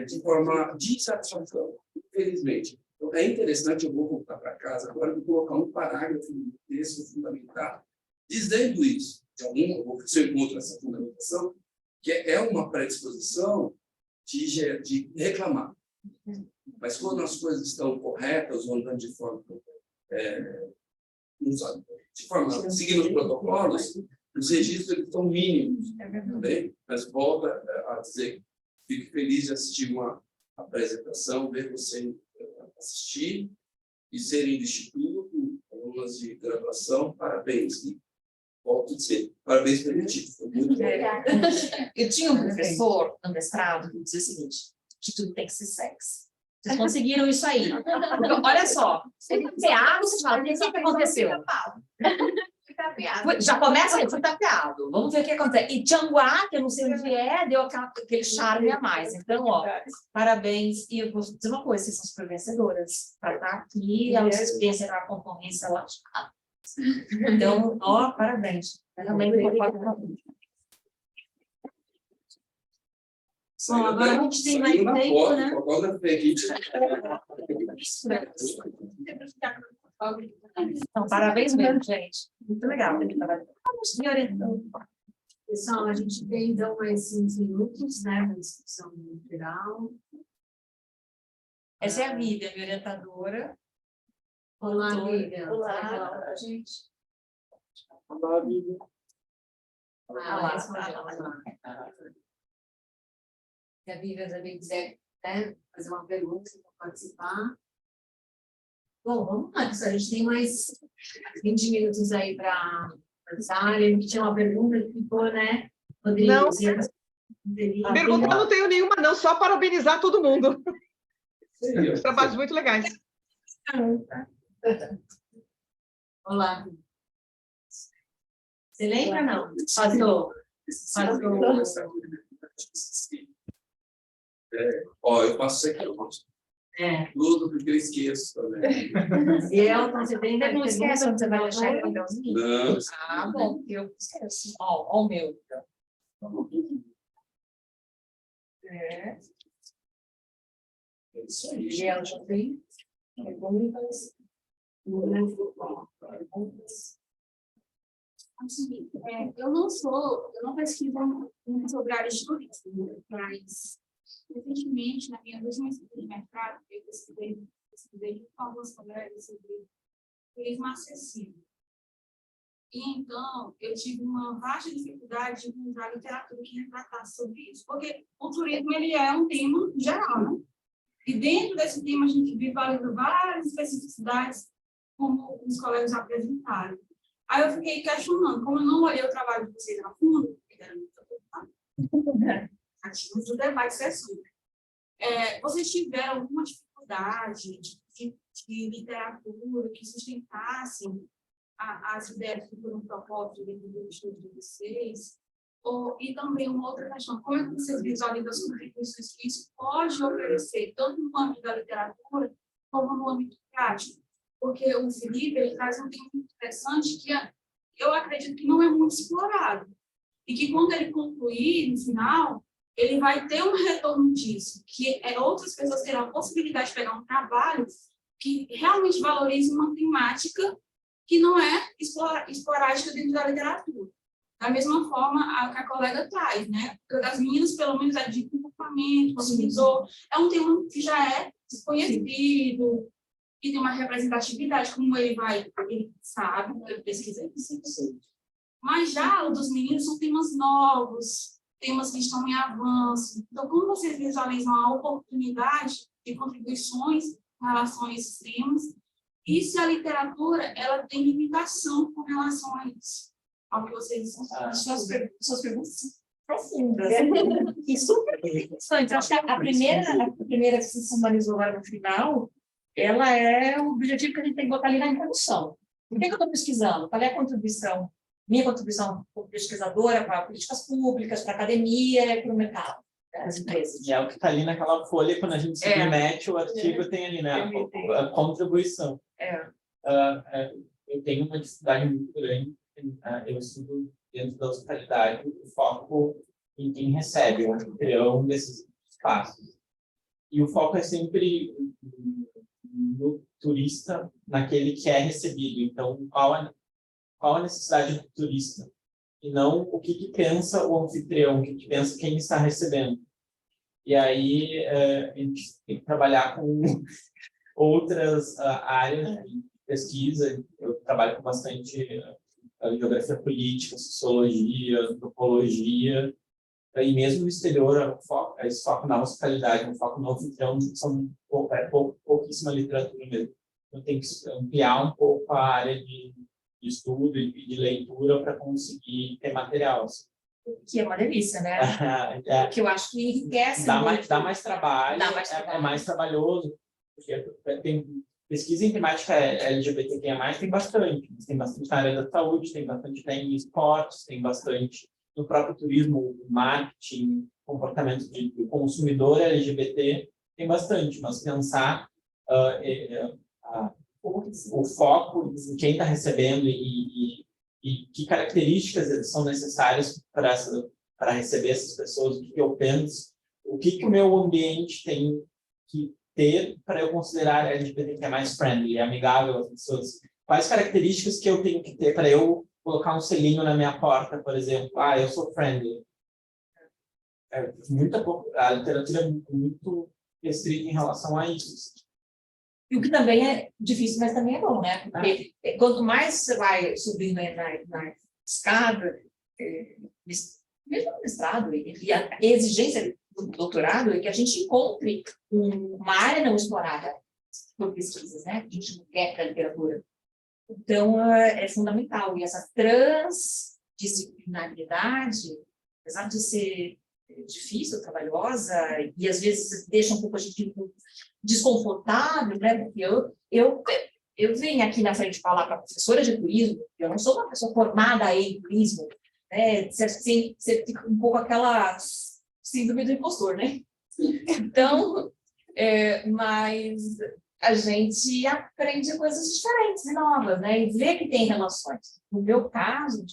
N: de forma de satisfação, infelizmente. Então, é interessante, eu vou voltar para casa agora, vou colocar um parágrafo no texto fundamental dizendo isso. Você encontra essa fundamentação, que é uma predisposição de reclamar. Mas quando as coisas estão corretas, ou andando de forma seguindo os protocolos, os registros estão mínimos. Também, mas volta a dizer, fico feliz de assistir uma apresentação, ver você assistir e serem do Instituto, alunas de graduação, parabéns. E volto a dizer, parabéns pelo título, foi muito bom.
G: Eu tinha um professor no mestrado que dizia o seguinte, que tudo tem que ser sexy. Vocês conseguiram isso aí. Olha só, você fala, o que aconteceu? Já começa aí, foi tapeado. Vamos ver o que acontece. E Tianguá, que eu não sei onde deu aquele charme a mais. Então, parabéns. E eu vou dizer uma coisa, vocês são super vencedoras. Para estar aqui, a experiência da concorrência lá. Então, parabéns. Bom, agora a gente tem mais tempo, né? Então, parabéns mesmo, gente. Muito legal.
M: Pessoal, a gente tem então mais 5 minutos, né, na discussão geral.
G: Essa é a Vivian, minha orientadora.
M: Olá, Vivian.
G: Olá, gente.
A: Olá, Vivian.
G: Olá.
M: Se a Vivian também quiser, né, fazer uma pergunta, participar. Bom, vamos lá, pessoal. A gente tem mais 20 minutos aí para pensar. A gente tinha uma pergunta que ficou, né, Rodrigo?
O: Não. Pergunta eu não tenho nenhuma, não, só parabenizar todo mundo. Os trabalhos muito legais.
M: Olá.
G: Você lembra, não? Passou.
N: Eu passo isso aqui, tudo porque eu esqueço também.
G: E Elton, você tem ainda não esquece onde você vai deixar ele papelzinho?
N: Não.
G: Ah, bom, eu esqueço. Ó, o meu.
N: É isso aí.
G: E Elton tem perguntas?
K: Assim, eu não pesquiso muito sobre áreas de turismo, mas recentemente, na minha última estudo de mercado, eu pesquisei com alguns colegas sobre turismo acessível. E então, eu tive uma vasta dificuldade de encontrar literatura que retratasse sobre isso, porque o turismo ele é um tema geral, né? E dentro desse tema a gente visualiza várias especificidades, como os colegas apresentaram. Aí eu fiquei questionando, como eu não olhei o trabalho de vocês a fundo, ativos do debate sessão. Vocês tiveram alguma dificuldade de literatura que sustentassem as ideias que foram propostas dentro do estudo de vocês? E também uma outra questão, como é que vocês visualizam as contribuições que isso pode oferecer, tanto no âmbito da literatura, como no âmbito prático? Porque o Felipe ele traz um tema interessante que eu acredito que não é muito explorado. E que quando ele concluir, no final, ele vai ter um retorno disso, que outras pessoas terão a possibilidade de pegar um trabalho que realmente valorize uma temática que não é esporádica dentro da literatura. Da mesma forma, que a colega traz, né? Das meninas, pelo menos, é de comportamento, consumidor, é um tema que já é desconhecido, que tem uma representatividade, como ele sabe, eu pesquisei. Mas já o dos meninos são temas novos, temas que estão em avanço. Então, como vocês visualizam a oportunidade de contribuições em relação a esses temas? E se a literatura ela tem limitação com relação a isso? Ao que vocês...
G: Suas perguntas são profundas. E super interessantes. Acho que a primeira que se sumarizou lá no final, ela é o objetivo que a gente tem que botar ali na introdução. Por que eu estou pesquisando? Qual é a contribuição? Minha contribuição como pesquisadora para políticas públicas, para a academia e para o mercado. as empresas.
L: É o que está ali naquela folha, quando a gente submete o artigo, tem ali, né, a contribuição. Eu tenho uma dificuldade muito grande, eu estudo dentro da hospitalidade, o foco em quem recebe, o anfitrião desses espaços. E o foco é sempre no turista, naquele que é recebido. Então, qual a necessidade do turista? E não o que pensa o anfitrião, o que pensa quem está recebendo. E aí a gente tem que trabalhar com outras áreas de pesquisa. Eu trabalho com bastante geografia política, sociologia, antropologia, e mesmo no exterior, esse foco na hospitalidade, o foco no anfitrião, são pouquíssima literatura mesmo. Eu tenho que ampliar um pouco a área de estudo e de leitura para conseguir ter material. Assim.
G: Que é uma delícia, né? Que eu acho que enriquece muito.
L: Dá mais trabalho, é mais trabalhoso, porque tem pesquisa em temática LGBTQIA+, tem bastante na área da saúde, tem bastante em esportes, tem bastante no próprio turismo, marketing, comportamento do consumidor LGBT, tem bastante, mas pensar o foco em quem está recebendo e que características são necessárias para receber essas pessoas, o que eu penso, o que o meu ambiente tem que ter para eu considerar LGBT mais friendly, amigável às pessoas. Quais características que eu tenho que ter para eu colocar um selinho na minha porta, por exemplo, eu sou friendly. A literatura é muito restrita em relação a isso.
G: E o que também é difícil, mas também é bom, né? Porque quanto mais você vai subindo na escada, mesmo no mestrado, e a exigência do doutorado é que a gente encontre uma área não explorada por pesquisas, né? A gente não quer para a literatura. Então, é fundamental. E essa transdisciplinaridade, apesar de ser difícil, trabalhosa, e às vezes deixa um pouco a gente desconfortável, né? Porque eu venho aqui na frente falar para a professora de turismo, eu não sou uma pessoa formada em turismo, né? Você fica um pouco aquela síndrome do impostor, né? Então, mas a gente aprende coisas diferentes e novas, né? E vê que tem relações. No meu caso,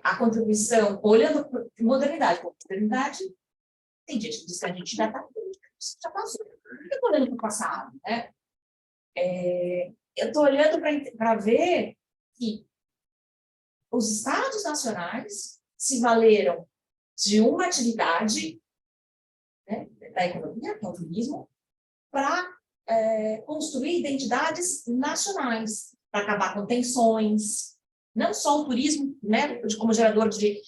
G: a contribuição, olhando para modernidade, tem gente que diz que a gente já passou. Eu estou olhando para o passado, né? Eu estou olhando para ver que os estados nacionais se valeram de uma atividade, né, da economia, que é o turismo, para construir identidades nacionais, para acabar com tensões, não só o turismo, né, como gerador de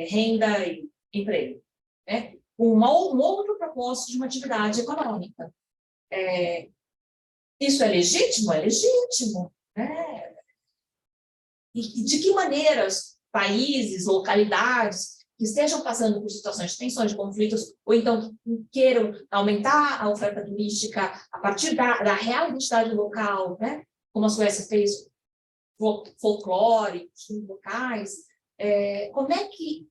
G: renda e emprego, né, um outro propósito de uma atividade econômica. Isso é legítimo? É legítimo. Né? E de que maneiras países, localidades que estejam passando por situações de tensões, de conflitos, ou então que queiram aumentar a oferta turística a partir da real identidade local, né? Como a Suécia fez, folclore, locais, como é que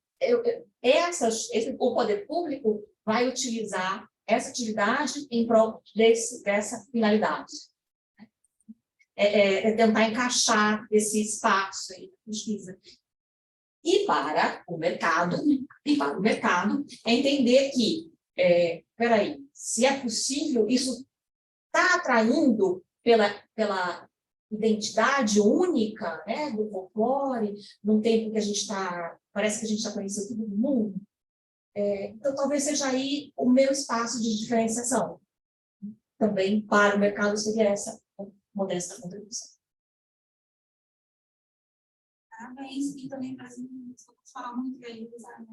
G: o poder público vai utilizar essa atividade em prol dessa finalidade? Tentar encaixar esse espaço aí na pesquisa. E para o mercado, entender que, se é possível, isso está atraindo pela identidade única, né, do folclore, num tempo que a gente parece que a gente está conhecendo todo mundo. Então, talvez seja aí o meu espaço de diferenciação. Também para o mercado seria essa modesta contribuição.
K: Parabéns, e também para falar muito realizada.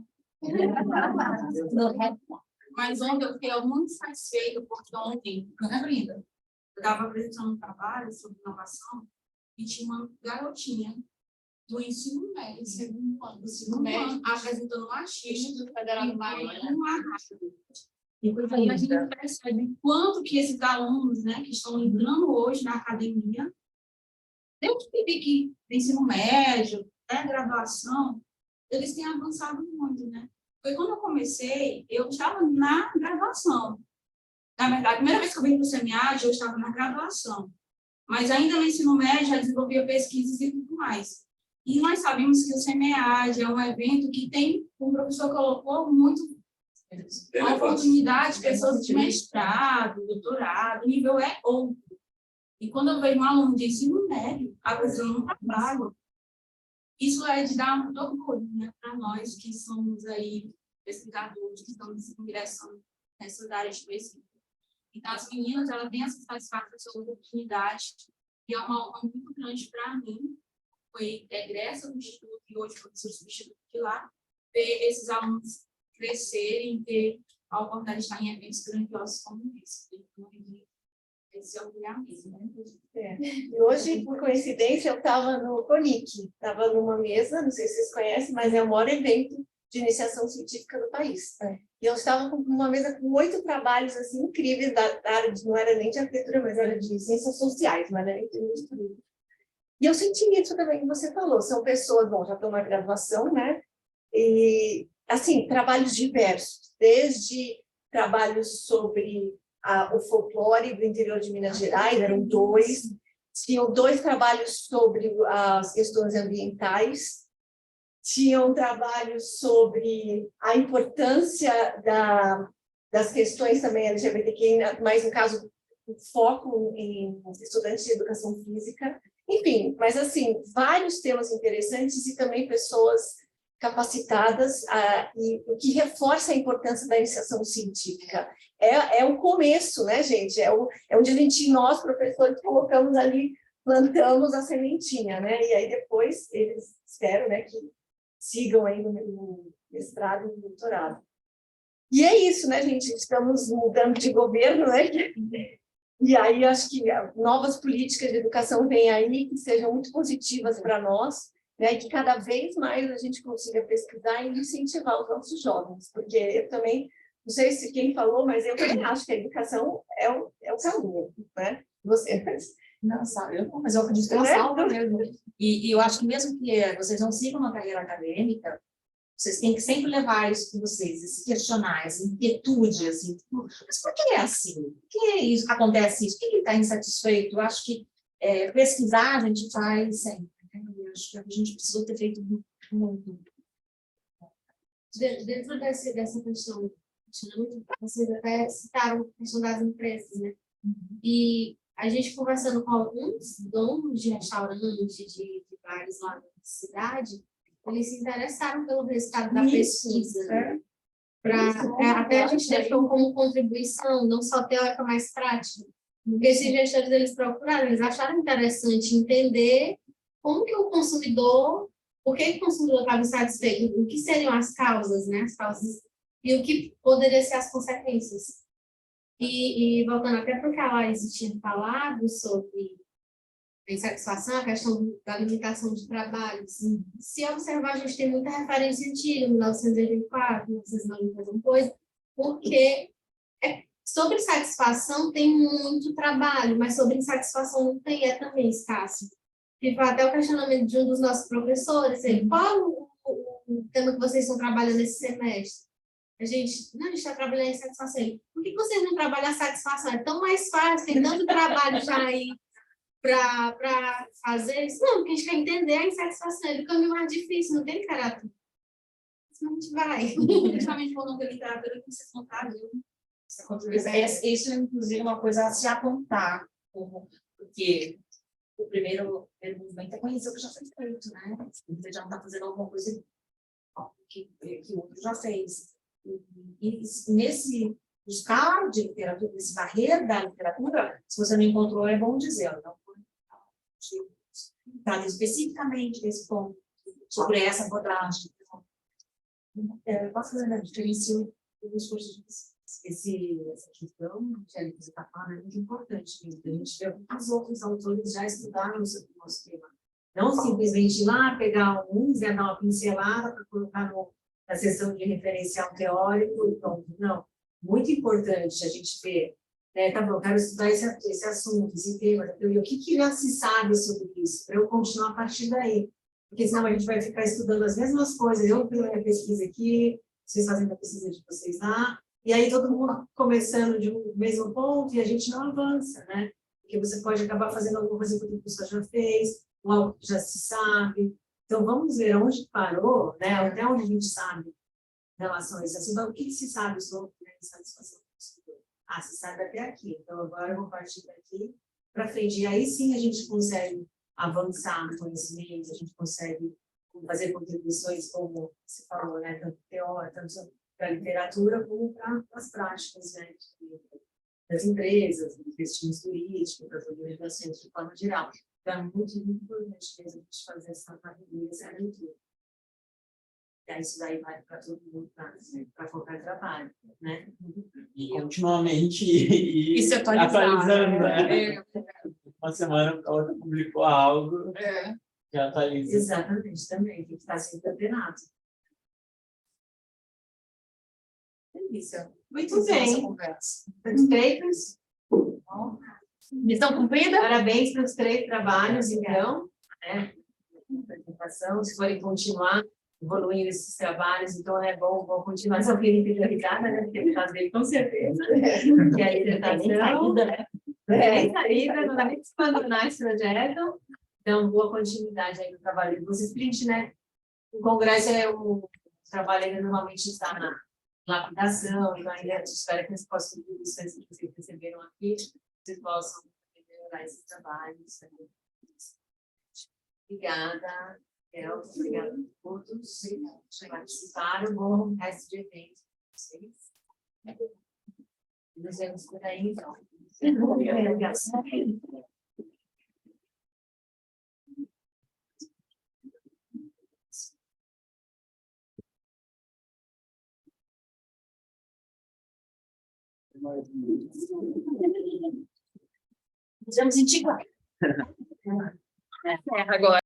K: Mas ontem eu fiquei muito satisfeita, porque ontem, eu estava apresentando um trabalho sobre inovação e tinha uma garotinha do ensino médio, segundo ano, do ensino médio, apresentando um artista do Federal do Bahia. E a gente percebe quanto que esses alunos, né, que estão entrando hoje na academia, desde que ensino médio, até graduação, eles têm avançado muito, né? Porque quando eu comecei, eu estava na graduação. Na verdade, a primeira vez que eu vim para o SEMEAD, eu estava na graduação. Mas ainda no ensino médio, já desenvolvia pesquisas e tudo mais. E nós sabemos que o SEMEAD é um evento que tem, como o professor colocou, muito a oportunidade de pessoas de mestrado, doutorado, o nível é outro. E quando eu vejo um aluno de ensino médio apresentando um trabalho, isso é de dar muito orgulho, né, para nós que somos aí pesquisadores, que estamos em direção nessas áreas de pesquisa. Então, as meninas, elas têm essa satisfação, essa oportunidade, e é uma honra muito grande para mim, foi egressa do Instituto, e hoje professor substituto de lá, ver esses alunos crescerem, ter a oportunidade de estar em eventos grandiosos como esse. Esse é o orgulho mesmo, né?
G: E hoje, por coincidência, eu estava no CONIC, estava numa mesa, não sei se vocês conhecem, mas é o maior evento de iniciação científica do país. E eu estava com uma mesa com 8 trabalhos assim, incríveis da área de, não era nem de arquitetura, mas era de ciências sociais, não era nem de estudo. E eu senti isso também que você falou, são pessoas, bom, já estão na graduação, né? E, assim, trabalhos diversos, desde trabalhos sobre o folclore do interior de Minas Gerais, eram 2, tinham 2 trabalhos sobre as questões ambientais, tinham trabalhos sobre a importância das questões também LGBTQI, mas no caso, o foco em estudantes de educação física, enfim, mas assim, vários temas interessantes e também pessoas capacitadas, e o que reforça a importância da iniciação científica. É o começo, né, gente? É onde a gente, nós, professores, colocamos ali, plantamos a sementinha, né? E aí depois eles, espero, né, que sigam aí no mestrado e no doutorado. E é isso, né, gente? Estamos mudando de governo, né? E aí acho que novas políticas de educação vêm aí, que sejam muito positivas para nós, né, e que cada vez mais a gente consiga pesquisar e incentivar os nossos jovens, porque eu também, não sei se quem falou, mas eu também acho que a educação é o caminho, né? Você...
J: Não, sabe, mas eu acredito que ela salva mesmo. E eu acho que mesmo que vocês não sigam uma carreira acadêmica, vocês têm que sempre levar isso com vocês, esse questionar, essa inquietude, assim, mas por que é assim? Por que isso, acontece isso? Por que ele está insatisfeito? Eu acho que pesquisar a gente faz sempre. Eu acho que a gente precisou ter feito muito.
I: Dentro dessa questão, vocês até citaram a questão das empresas, né? E a gente conversando com alguns donos de restaurante, de bares lá na cidade, eles se interessaram pelo resultado da pesquisa, né? Até a gente deixou como contribuição, não só teórica, mas prática. Porque esses gestores, eles procuraram, eles acharam interessante entender como que o consumidor, por que o consumidor estava insatisfeito, o que seriam as causas, né? As causas, e o que poderia ser as consequências. E voltando até para o que a Laís tinha falado sobre a insatisfação, a questão da limitação de trabalhos. Se observar, a gente tem muita referência antiga, 1984, 1991, coisa, porque sobre insatisfação tem muito trabalho, mas sobre insatisfação não tem, é também escasso. E foi até o questionamento de um dos nossos professores, qual o tema que vocês estão trabalhando nesse semestre? A gente está trabalhando em satisfação. Por que vocês não trabalham a satisfação? É tão mais fácil, tem tanto trabalho já aí para fazer isso. Não, porque a gente quer entender a insatisfação, é do caminho mais difícil, não tem literatura. Senão a gente vai.
K: Principalmente quando não tem literatura, que vocês contaram.
J: Isso é, inclusive, uma coisa a se apontar, porque o primeiro movimento é conhecer o que já foi feito, né? Você já não está fazendo alguma coisa que o outro já fez. E nesse buscar de literatura, nesse varrer da literatura, se você não encontrou, é bom dizer. Então, trata especificamente desse ponto, sobre essa abordagem. Posso fazer a diferença dos cursos de essa questão, Michele, que você está falando, é muito importante mesmo. A gente vê muitos outros autores já estudaram sobre o nosso tema. Não simplesmente ir lá, pegar alguns e dar uma pincelada para colocar na seção de referencial teórico e pronto. Não. Muito importante a gente ver, né, tá bom, quero estudar esse assunto, esse tema, e o que já se sabe sobre isso, para eu continuar a partir daí. porque senão a gente vai ficar estudando as mesmas coisas, eu fiz a minha pesquisa aqui, vocês fazendo a pesquisa de vocês lá, e aí todo mundo começando de um mesmo ponto e a gente não avança, né? Porque você pode acabar fazendo alguma coisa que outra pessoa já fez, ou algo que já se sabe. Então, vamos ver onde parou, né? Até onde a gente sabe em relação a isso. Assim, o que se sabe sobre a insatisfação do consumidor? Ah, se sabe até aqui. Então, agora eu vou partir daqui para frente. E aí sim a gente consegue avançar no conhecimento, a gente consegue fazer contribuições, como você falou, né? Tanto teórica, tanto para a literatura, como para as práticas, né? Das empresas, dos destinos turísticos, das organizações de forma geral. Então, é muito, muito importante mesmo a gente fazer essa parceria, essa leitura. E aí isso daí vai para todo mundo, para qualquer trabalho, né?
L: E continuamente ir
J: se
L: atualizando, né? Uma semana a outra publicou algo, que atualiza.
J: Exatamente, também, tem que estar sempre antenado. Delícia. Muito bem. Satisfeitos? Missão cumprida? Parabéns pelos 3 trabalhos, então. Né? Apresentação, se forem continuar evoluindo esses trabalhos, então é bom continuar. Só Felipe deu risada, né? Porque ele faz dele com certeza. Que é a dissertação. Tem saída, não dá nem para abandonar esse projeto. Então, boa continuidade aí no trabalho de vocês. Print, né? O congresso o trabalho ainda normalmente está na lapidação, então ainda espero que as contribuições que vocês receberam aqui, vocês possam melhorar esse trabalho. Obrigada, El, obrigada a todos que participaram. Bom resto de evento para vocês. Nos vemos por aí, então. Obrigada. Vamos em Tijuana. Agora.